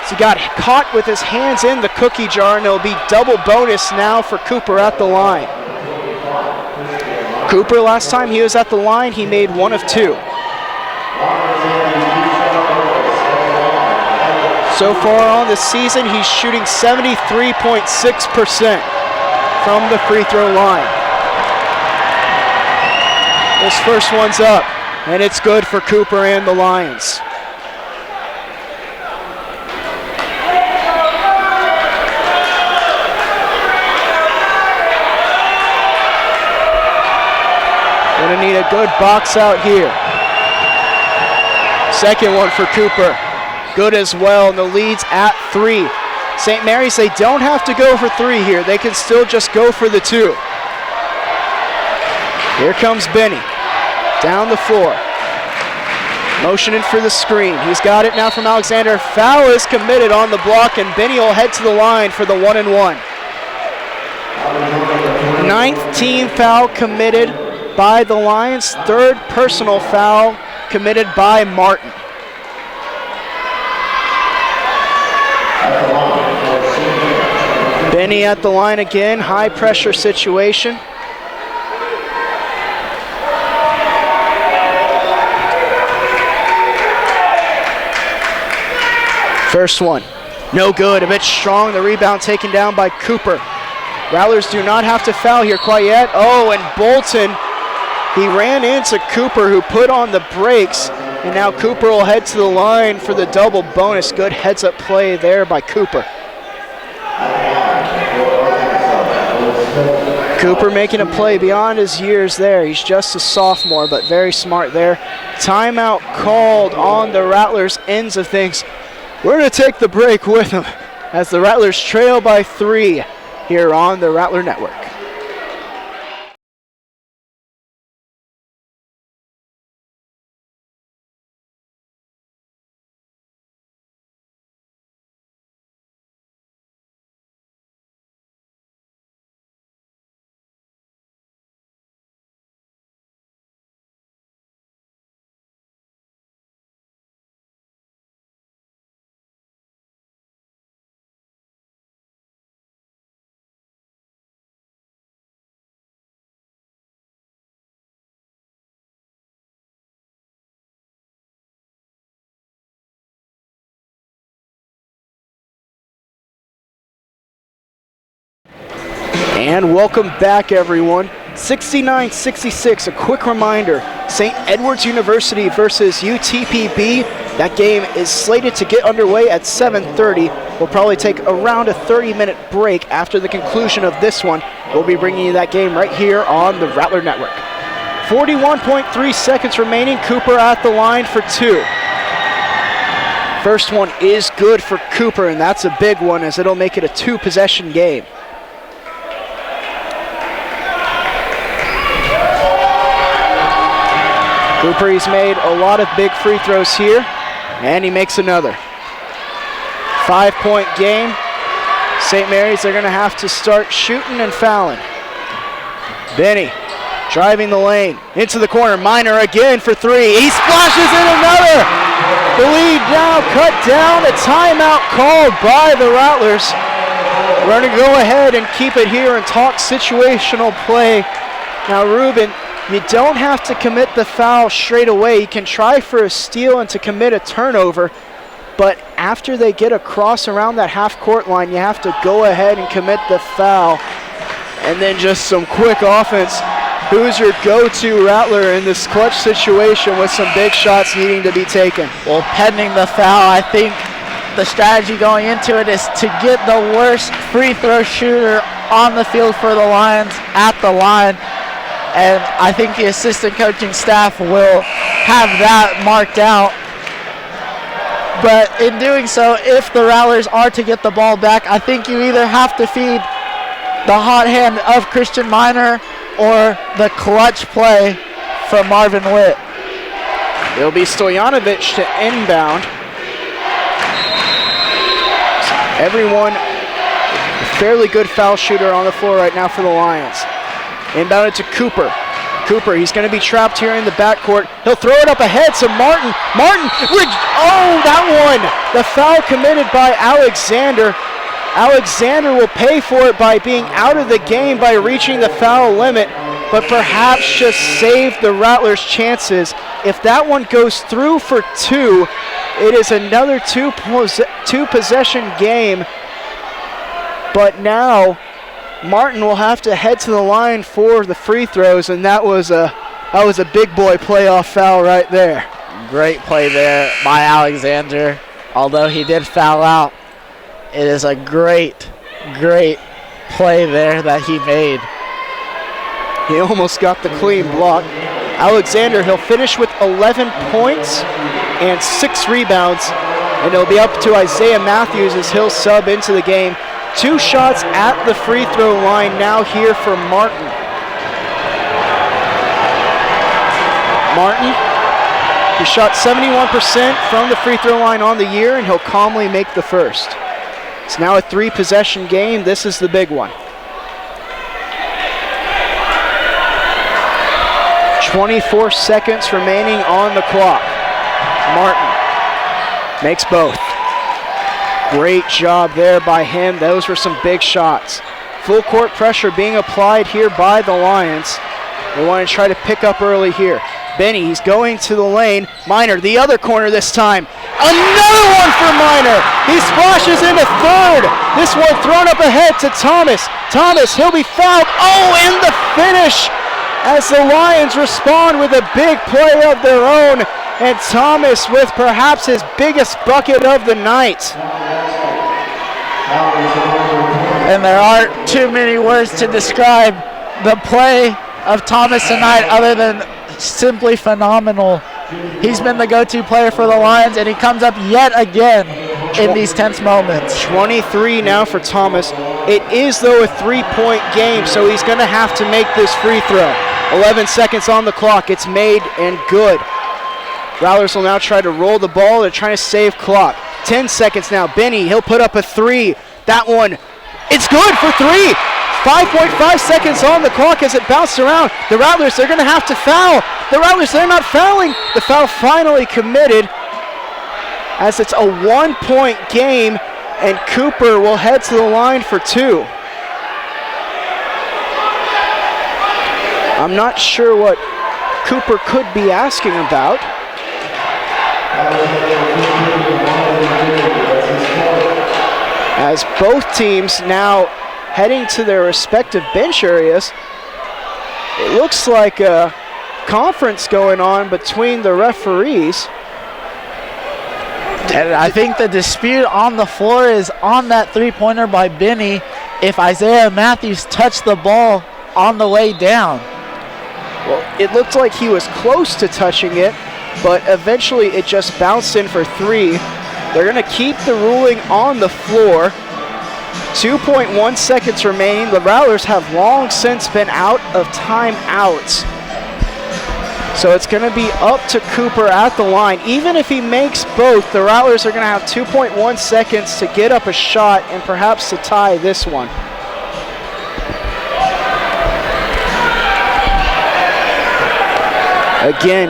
So he got caught with his hands in the cookie jar, and it'll be double bonus now for Cooper at the line. Cooper, last time he was at the line, he made 1 of 2. So far on the season, he's shooting 73.6% from the free throw line. This first one's up, and it's good for Cooper and the Lions. Gonna need a good box out here. Second one for Cooper. Good as well, and the lead's at 3. St. Mary's, they don't have to go for 3 here. They can still just go for the 2. Here comes Benny. Down the floor. Motioning for the screen. He's got it now from Alexander. Foul is committed on the block, and Benny will head to the line for the 1-and-1. 9th team foul committed by the Lions. 3rd personal foul committed by Martin. Benny at the line again, high pressure situation. First one, no good, a bit strong. The rebound taken down by Cooper. Rattlers do not have to foul here quite yet. Oh, and Bolton, he ran into Cooper, who put on the brakes, and now Cooper will head to the line for the double bonus. Good heads-up play there by Cooper. Cooper making a play beyond his years there. He's just a sophomore, but very smart there. Timeout called on the Rattlers' ends of things. We're going to take the break with them as the Rattlers trail by 3 here on the Rattler Network. And welcome back, everyone. 69-66, a quick reminder, St. Edward's University versus UTPB. That game is slated to get underway at 7:30. We'll probably take around a 30-minute break after the conclusion of this one. We'll be bringing you that game right here on the Rattler Network. 41.3 seconds remaining. Cooper at the line for 2. First one is good for Cooper, and that's a big one as it'll make it a 2-possession game. Cooper, he's made a lot of big free throws here, and he makes another. 5-point game. St. Mary's, they're going to have to start shooting and fouling. Benny driving the lane into the corner. Minor again for 3. He splashes in another. The lead now cut down. A timeout called by the Rattlers. We're going to go ahead and keep it here and talk situational play. Now, Ruben, you don't have to commit the foul straight away. You can try for a steal and to commit a turnover, but after they get across around that half-court line, you have to go ahead and commit the foul. And then just some quick offense. Who's your go-to Rattler in this clutch situation with some big shots needing to be taken? Well, pending the foul, I think the strategy going into it is to get the worst free throw shooter on the field for the Lions at the line. And I think the assistant coaching staff will have that marked out. But in doing so, if the Rattlers are to get the ball back, I think you either have to feed the hot hand of Christian Minor or the clutch play from Marvin Witt. It'll be Stojanovic to inbound. Everyone, a fairly good foul shooter on the floor right now for the Lions. Inbounded to Cooper. Cooper, he's going to be trapped here in the backcourt. He'll throw it up ahead to Martin. Martin, oh, that one! The foul committed by Alexander. Alexander will pay for it by being out of the game by reaching the foul limit, but perhaps just save the Rattlers' chances. If that one goes through for 2, it is another two-possession game. But now Martin will have to head to the line for the free throws, and that was a big boy playoff foul right there. Great play there by Alexander. Although he did foul out, it is a great, great play there that he made. He almost got the clean block. Alexander, he'll finish with 11 points and 6 rebounds, and it'll be up to Isaiah Matthews as he'll sub into the game. 2 shots at the free throw line now here for Martin. Martin, he shot 71% from the free throw line on the year, and he'll calmly make the first. It's now a 3-possession game. This is the big one. 24 seconds remaining on the clock. Martin makes both. Great job there by him. Those were some big shots. Full court pressure being applied here by the Lions. They want to try to pick up early here. Benny, he's going to the lane. Minor, the other corner this time. Another one for Minor. He splashes into third. This one thrown up ahead to Thomas. Thomas, he'll be fouled. Oh, and the finish as the Lions respond with a big play of their own. And Thomas with perhaps his biggest bucket of the night. And there aren't too many words to describe the play of Thomas tonight other than simply phenomenal. He's been the go-to player for the Lions, and he comes up yet again in these tense moments. 23 now for Thomas. It is, though, a three-point game, so he's going to have to make this free throw. 11 seconds on the clock. It's made and good. Rattlers will now try to roll the ball. They're trying to save clock. 10 seconds now. Benny, he'll put up a three. That one, it's good for three. 5.5 seconds on the clock as it bounced around. The Rattlers, they're going to have to foul. The Rattlers, they're not fouling. The foul finally committed as it's a one-point game, and Cooper will head to the line for two. I'm not sure what Cooper could be asking about. As both teams now heading to their respective bench areas, it looks like a conference going on between the referees. And I think the dispute on the floor is on that three-pointer by Benny if Isaiah Matthews touched the ball on the way down. Well, it looked like he was close to touching it, but eventually it just bounced in for three. They're going to keep the ruling on the floor. 2.1 seconds remaining. The Rattlers have long since been out of timeouts. So it's going to be up to Cooper at the line. Even if he makes both, the Rattlers are going to have 2.1 seconds to get up a shot and perhaps to tie this one. Again,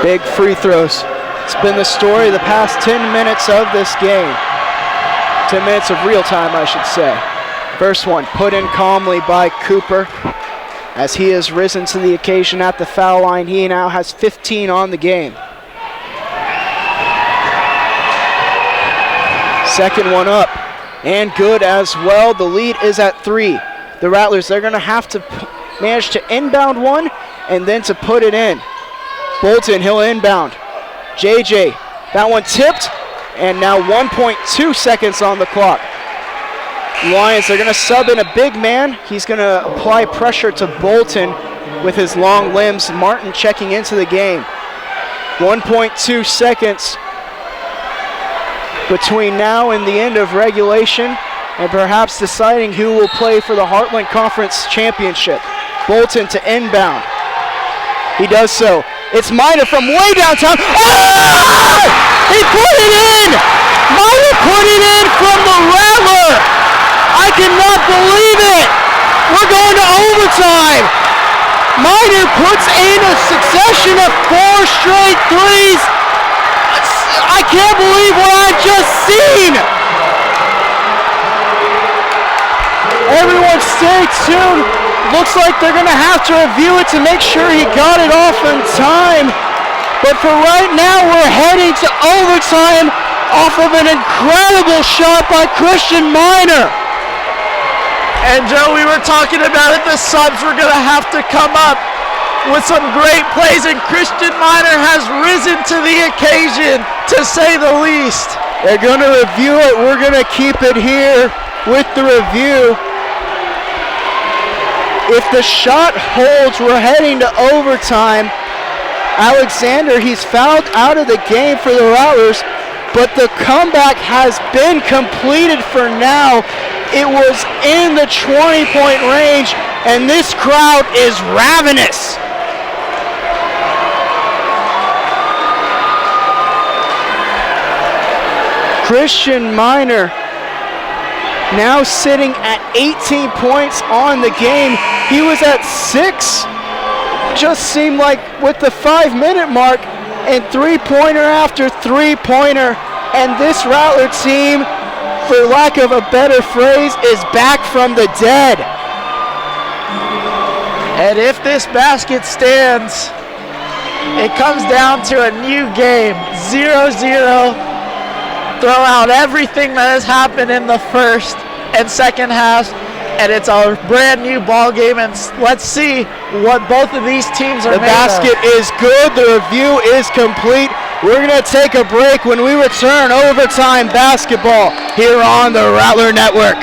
big free throws. It's been the story of the past 10 minutes of this game. 10 minutes of real time, I should say. First one put in calmly by Cooper as he has risen to the occasion at the foul line. He now has 15 on the game. Second one up and good as well. The lead is at three. The Rattlers, they're going to have to manage to inbound one and then to put it in. Bolton, he'll inbound. JJ, that one tipped, and now 1.2 seconds on the clock. Lions, they're going to sub in a big man. He's going to apply pressure to Bolton with his long limbs. Martin checking into the game. 1.2 seconds between now and the end of regulation, and perhaps deciding who will play for the Heartland Conference Championship. Bolton to inbound. He does so. It's Minor from way downtown. Oh! He put it in! Minor put it in from the Rattler! I cannot believe it! We're going to overtime! Minor puts in a succession of 4 straight threes. I can't believe what I've just seen! Everyone stay tuned. Looks like they're going to have to review it to make sure he got it off in time. But for right now, we're heading to overtime off of an incredible shot by Christian Minor. And Joe, we were talking about it, the subs were going to have to come up with some great plays, and Christian Minor has risen to the occasion, to say the least. They're going to review it. We're going to keep it here with the review. If the shot holds, we're heading to overtime. Alexander, he's fouled out of the game for the Rattlers, but the comeback has been completed for now. It was in the 20-point range, and this crowd is ravenous. Christian Minor now sitting at 18 points on the game. He was at 6. Just seemed like with the 5-minute mark, and three-pointer after three-pointer. And this Rattler team, for lack of a better phrase, is back from the dead. And if this basket stands, It comes down to a new game, 0-0. Throw out everything that has happened in the first and second halves, and it's a brand new ball game, and let's see what both of these teams are The made basket of. is good. The review is complete. We're going to take a break. When we return, overtime basketball here on the Rattler Network.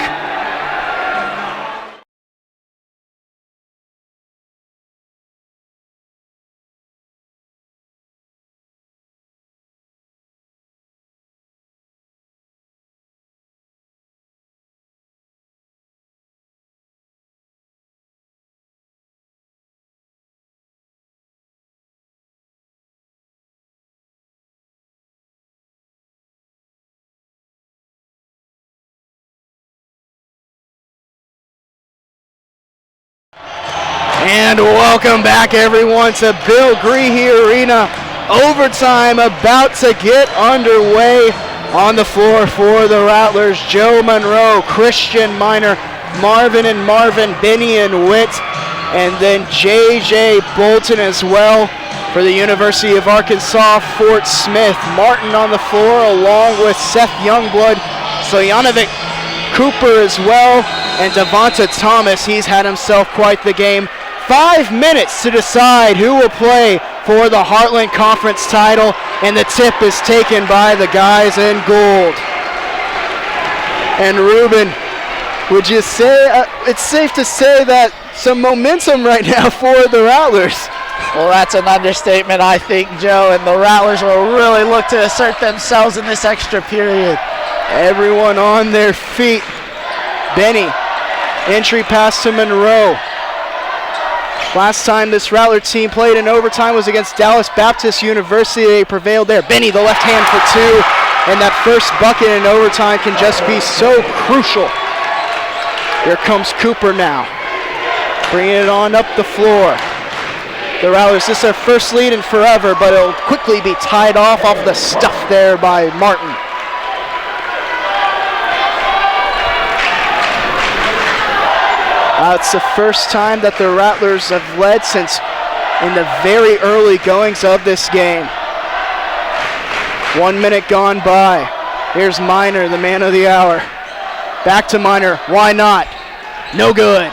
And welcome back, everyone, to Bill Greehey Arena. Overtime about to get underway. On the floor for the Rattlers, Joe Monroe, Christian Miner, Marvin and Marvin, Benny and Witt, and then J.J. Bolton as well for the University of Arkansas, Fort Smith. Martin on the floor along with Seth Youngblood, Stojanovic Cooper as well, and Devonta Thomas. He's had himself quite the game. 5 minutes to decide who will play for the Heartland Conference title, and the tip is taken by the guys in gold. And Ruben, would you say it's safe to say that some momentum right now for the Rattlers? Well, that's an understatement, I think, Joe, and the Rattlers will really look to assert themselves in this extra period. Everyone on their feet. Benny, entry pass to Monroe. Last time this Rattler team played in overtime was against Dallas Baptist University. They prevailed there. Benny, the left hand for two, and that first bucket in overtime can just be so crucial. Here comes Cooper now, bringing it on up the floor. The Rattlers, this is their first lead in forever, but it'll quickly be tied off the stuff there by Martin. It's the first time that the Rattlers have led since in the very early goings of this game. 1 minute gone by. Here's Miner, the man of the hour. Back to Miner, why not? No good.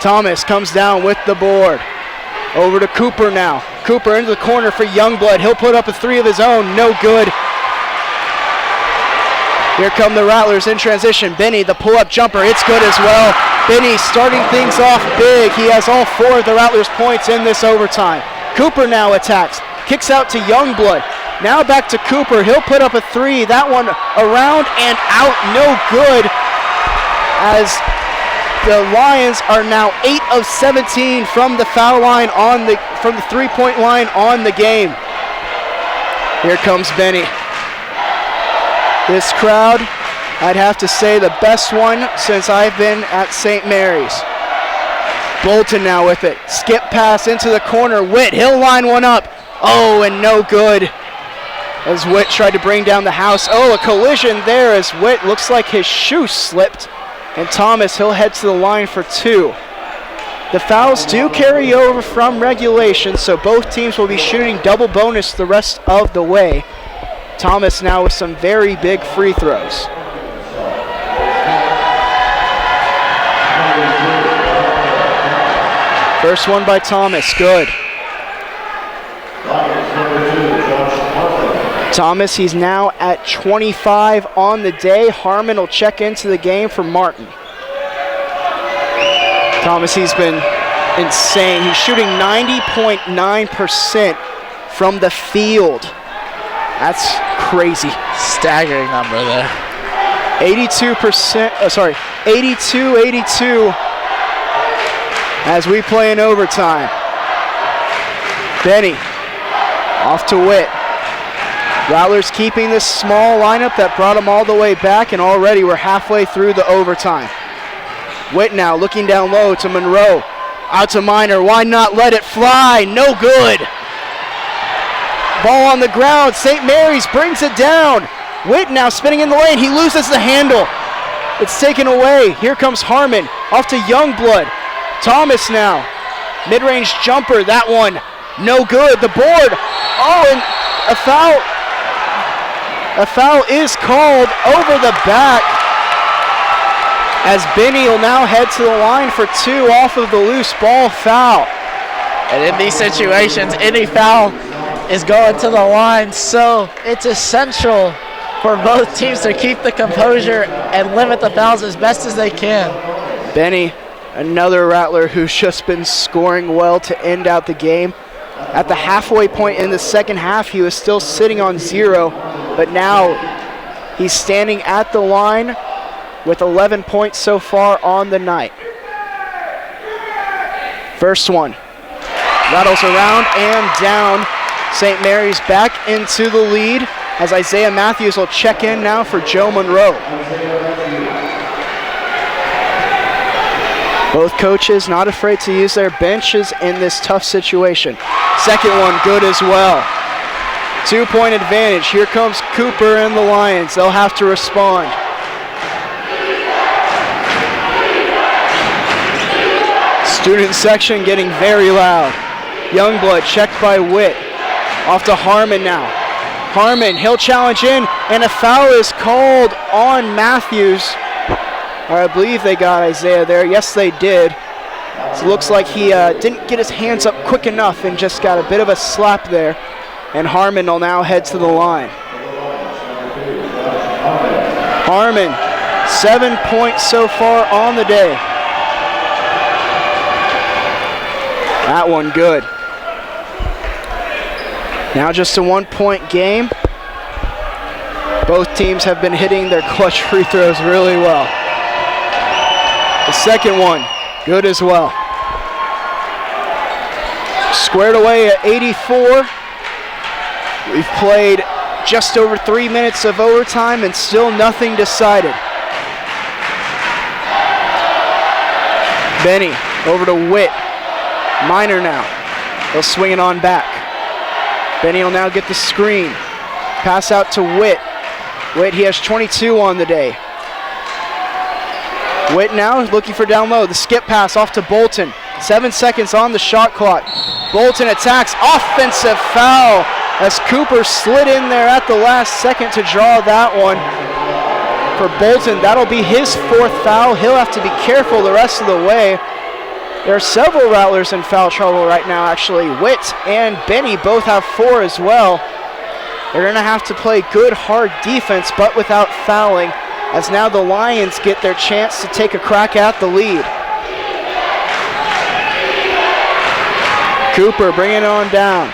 Thomas comes down with the board. Over to Cooper now. Cooper into the corner for Youngblood. He'll put up a three of his own, no good. Here come the Rattlers in transition. Benny, the pull-up jumper, it's good as well. Benny starting things off big. He has all four of the Rattlers' points in this overtime. Cooper now attacks. Kicks out to Youngblood. Now back to Cooper. He'll put up a three. That one around and out, no good. As the Lions are now 8 of 17 from the foul line from the three-point line on the game. Here comes Benny. This crowd, I'd have to say the best one since I've been at St. Mary's. Bolton now with it. Skip pass into the corner. Witt, he'll line one up. Oh, and no good. As Witt tried to bring down the house. Oh, a collision there as Witt looks like his shoe slipped. And Thomas, he'll head to the line for two. The fouls do carry over from regulation, so both teams will be shooting double bonus the rest of the way. Thomas now with some very big free throws. First one by Thomas, good. Thomas, he's now at 25 on the day. Harmon will check into the game for Martin. Thomas, he's been insane. He's shooting 90.9% from the field. That's crazy. Staggering number there. 82%, 82 as we play in overtime. Benny off to Witt. Rattlers keeping this small lineup that brought them all the way back, and already we're halfway through the overtime. Witt now looking down low to Monroe. Out to Miner. Why not let it fly? No good. Ball on the ground. St. Mary's brings it down. Witt now spinning in the lane. He loses the handle. It's taken away. Here comes Harmon. Off to Youngblood. Thomas now. Mid-range jumper. That one No good. The board. Oh, and a foul. A foul is called over the back as Benny will now head to the line for 2 off of the loose ball foul. And in these situations, any foul is going to the line, so it's essential for both teams to keep the composure and limit the fouls as best as they can. Benny, another Rattler who's just been scoring well to end out the game. At the halfway point in the second half, he was still sitting on 0, but now he's standing at the line with 11 points so far on the night. First one. Rattles around and down. St. Mary's back into the lead as Isaiah Matthews will check in now for Joe Monroe. Both coaches not afraid to use their benches in this tough situation. Second one, good as well. 2-point advantage. Here comes Cooper and the Lions. They'll have to respond. Student section getting very loud. Youngblood checked by Witt. Off to Harmon now. Harmon, he'll challenge in, and a foul is called on Matthews. Or I believe they got Isaiah there. Yes, they did. So it looks like he didn't get his hands up quick enough and just got a bit of a slap there. And Harmon will now head to the line. Harmon, 7 points so far on the day. That one good. Now just a 1-point game. Both teams have been hitting their clutch free throws really well. The second one, good as well. Squared away at 84. We've played just over 3 minutes of overtime and still nothing decided. Benny over to Witt. Minor now. He'll swing it on back. Benny will now get the screen. Pass out to Witt. Witt, he has 22 on the day. Witt now looking for down low. The skip pass off to Bolton. 7 seconds on the shot clock. Bolton attacks. Offensive foul as Cooper slid in there at the last second to draw that one. For Bolton, that'll be his 4th foul. He'll have to be careful the rest of the way. There are several Rattlers in foul trouble right now, actually. Witt and Benny both have 4 as well. They're going to have to play good, hard defense, but without fouling, as now the Lions get their chance to take a crack at the lead. Cooper bringing it on down.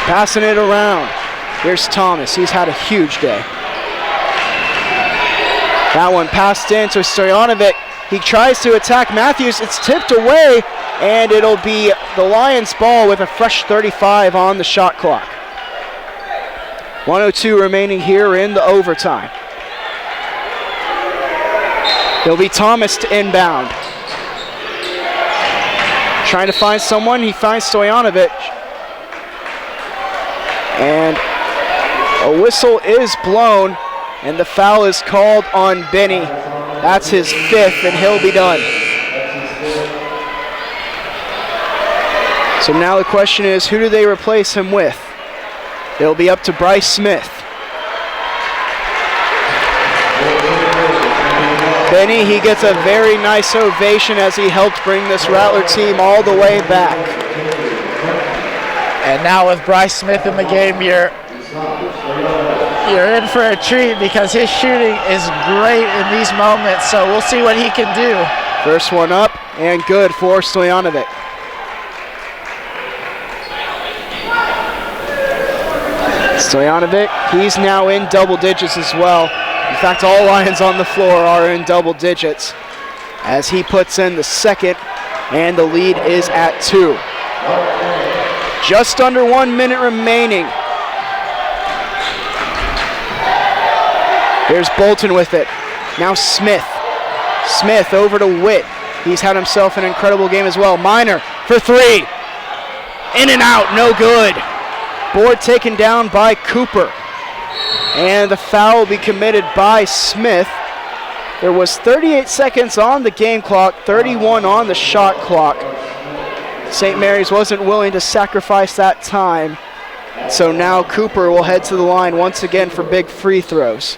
Passing it around. Here's Thomas. He's had a huge day. That one passed in to Stojanovic. He tries to attack Matthews. It's tipped away, and it'll be the Lions' ball with a fresh 35 on the shot clock. 1:02 remaining here in the overtime. It'll be Thomas to inbound. Trying to find someone. He finds Stojanovic. And a whistle is blown, and the foul is called on Benny. That's his 5th, and he'll be done. So now the question is, who do they replace him with? It'll be up to Bryce Smith. Benny, he gets a very nice ovation as he helped bring this Rattler team all the way back. And now with Bryce Smith in the game, you're in for a treat because his shooting is great in these moments, so we'll see what he can do. First one up and good for Stojanovic. Stojanovic, he's now in double digits as well. In fact, all Lions on the floor are in double digits as he puts in the second, and the lead is at 2. Just under 1 minute remaining. Here's Bolton with it. Now Smith. Smith over to Witt. He's had himself an incredible game as well. Minor for 3. In and out, no good. Board taken down by Cooper. And the foul will be committed by Smith. There was 38 seconds on the game clock, 31 on the shot clock. St. Mary's wasn't willing to sacrifice that time. So now Cooper will head to the line once again for big free throws.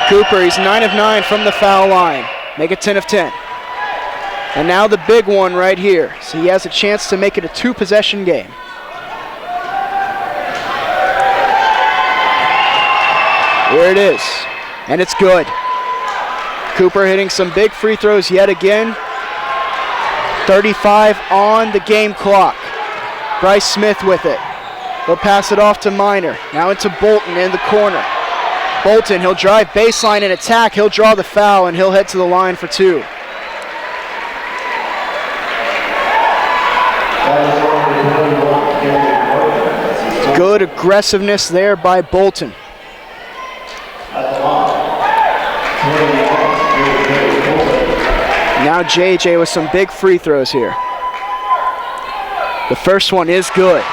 Cooper, he's 9 of 9 from the foul line. Make it 10 of 10. And now the big one right here. So he has a chance to make it a 2-possession game. Here it is. And it's good. Cooper hitting some big free throws yet again. 35 on the game clock. Bryce Smith with it. He'll pass it off to Minor. Now into Bolton in the corner. Bolton, he'll drive baseline and attack. He'll draw the foul and he'll head to the line for 2. Good aggressiveness there by Bolton. Now JJ with some big free throws here. The first one is good.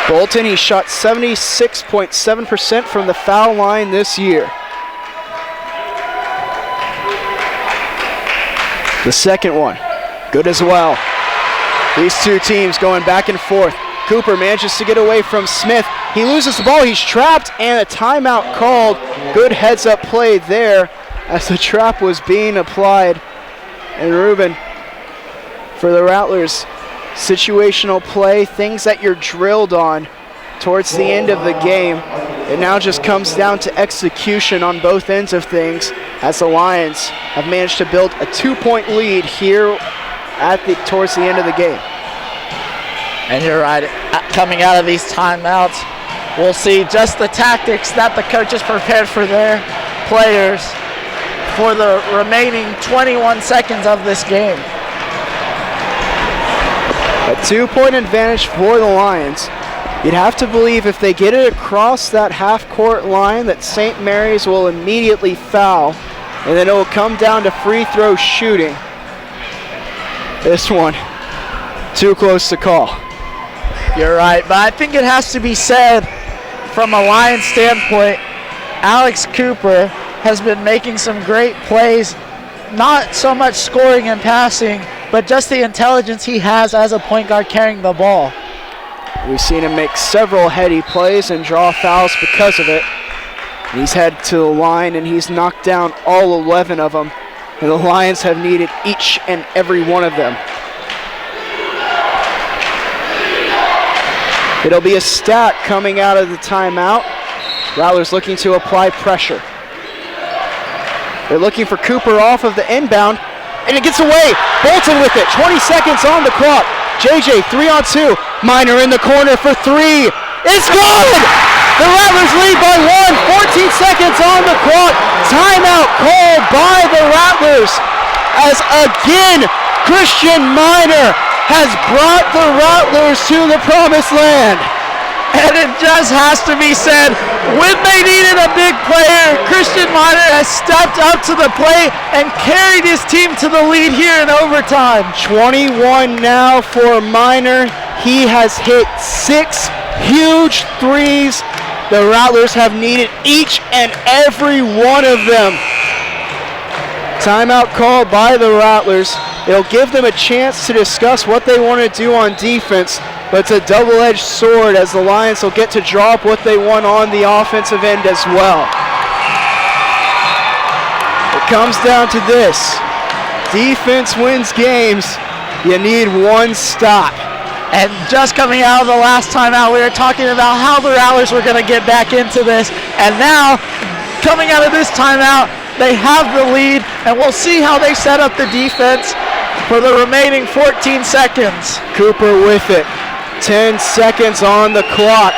Bolton, he shot 76.7% from the foul line this year. The second one, good as well. These two teams going back and forth. Cooper manages to get away from Smith. He loses the ball, he's trapped, and a timeout called. Good heads-up play there as the trap was being applied. And Ruben, for the Rattlers, situational play, things that you're drilled on towards the end of the game. It now just comes down to execution on both ends of things as the Lions have managed to build a 2-point lead here towards the end of the game. And you're right, coming out of these timeouts, we'll see just the tactics that the coaches prepared for their players for the remaining 21 seconds of this game. A 2-point advantage for the Lions. You'd have to believe if they get it across that half-court line that St. Mary's will immediately foul, and then it will come down to free throw shooting. This one, too close to call. You're right, but I think it has to be said from a Lions standpoint, Alex Cooper has been making some great plays, not so much scoring and passing, but just the intelligence he has as a point guard carrying the ball. We've seen him make several heady plays and draw fouls because of it. He's headed to the line and he's knocked down all 11 of them, and the Lions have needed each and every one of them. It'll be a stat coming out of the timeout. Rattlers looking to apply pressure. They're looking for Cooper off of the inbound, and it gets away. Bolton with it, 20 seconds on the clock. JJ, 3-on-2. Minor in the corner for 3. It's good! The Rattlers lead by 1, 14 seconds on the clock. Timeout called by the Rattlers as again Christian Minor has brought the Rattlers to the promised land. And it just has to be said, when they needed a big player, Christian Minor has stepped up to the plate and carried his team to the lead here in overtime. 21 now for Minor. He has hit 6 huge threes. The Rattlers have needed each and every one of them. Timeout called by the Rattlers. It'll give them a chance to discuss what they want to do on defense, but it's a double-edged sword as the Lions will get to draw up what they want on the offensive end as well. It comes down to this. Defense wins games. You need one stop. And just coming out of the last timeout, we were talking about how the Rattlers were going to get back into this. And now, coming out of this timeout, they have the lead, and we'll see how they set up the defense for the remaining 14 seconds. Cooper with it. 10 seconds on the clock.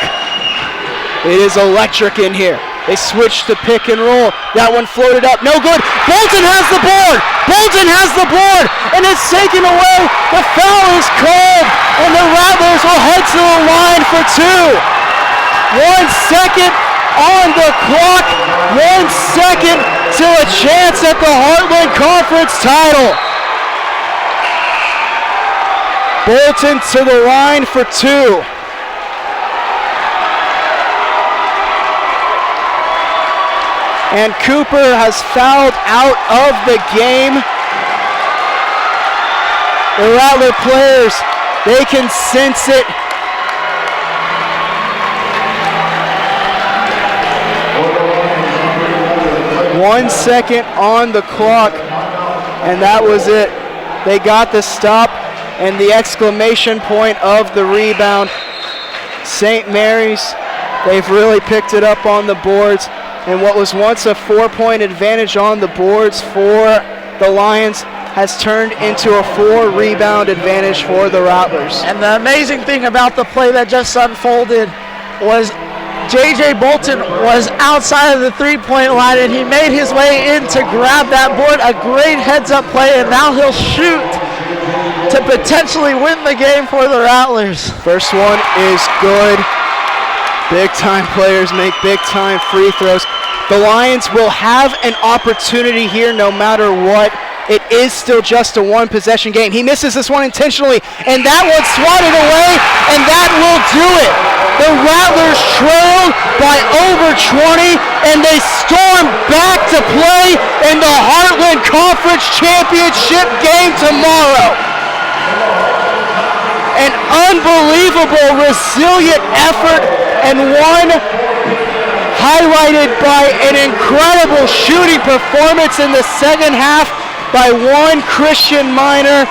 It is electric in here. They switch to pick and roll. That one floated up. No good. Bolton has the board. Bolton has the board. And it's taken away. The foul is called. And the Rattlers will head to the line for 2. 1 second on the clock. 1 second till a chance at the Heartland Conference title. Bolton to the line for 2. And Cooper has fouled out of the game. The Rattler players, they can sense it. One second on the clock, and that was it. They got the stop and the exclamation point of the rebound. St. Mary's, they've really picked it up on the boards, and what was once a 4-point advantage on the boards for the Lions has turned into a 4-rebound advantage for the Rattlers. And the amazing thing about the play that just unfolded was J.J. Bolton was outside of the three-point line, and he made his way in to grab that board. A great heads-up play, and now he'll shoot to potentially win the game for the Rattlers. First one is good. Big-time players make big-time free throws. The Lions will have an opportunity here no matter what. It is still just a one-possession game. He misses this one intentionally, and that one's swatted away, and that will do it. The Rattlers trail by over 20, and they storm back to play in the Heartland Conference Championship game tomorrow. An unbelievable, resilient effort, and one highlighted by an incredible shooting performance in the second half by one Christian Minor.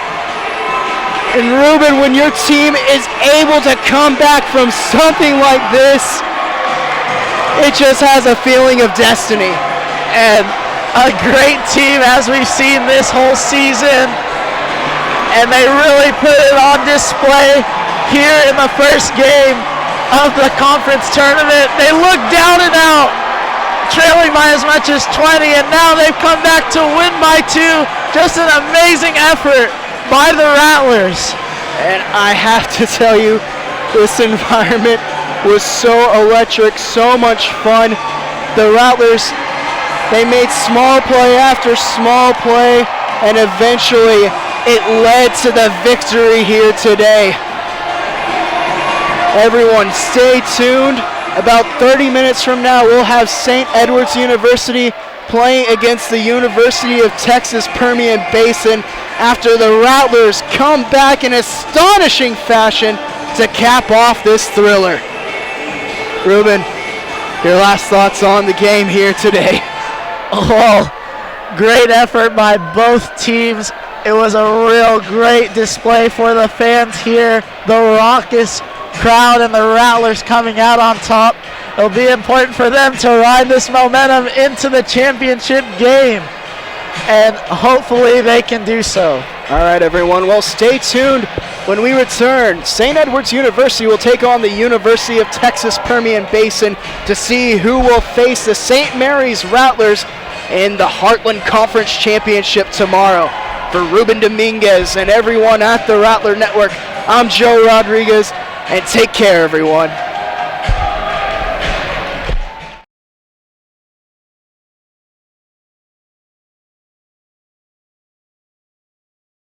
And Ruben, when your team is able to come back from something like this, it just has a feeling of destiny. And a great team as we've seen this whole season. And they really put it on display here in the first game of the conference tournament. They look down and out, trailing by as much as 20, and now they've come back to win by 2. Just an amazing effort by the Rattlers. And I have to tell you, this environment was so electric, so much fun. The Rattlers, they made small play after small play, and eventually it led to the victory here today. Everyone, stay tuned. About 30 minutes from now, we'll have St. Edward's University playing against the University of Texas Permian Basin after the Rattlers come back in astonishing fashion to cap off this thriller. Ruben, your last thoughts on the game here today? Oh, great effort by both teams. It was a real great display for the fans here. The raucous crowd and the Rattlers coming out on top. It'll be important for them to ride this momentum into the championship game, and hopefully they can do so. All right, everyone. Well, stay tuned. When we return, St. Edward's University will take on the University of Texas Permian Basin to see who will face the St. Mary's Rattlers in the Heartland Conference Championship tomorrow. For Ruben Dominguez and everyone at the Rattler Network, I'm Joe Rodriguez, and take care, everyone.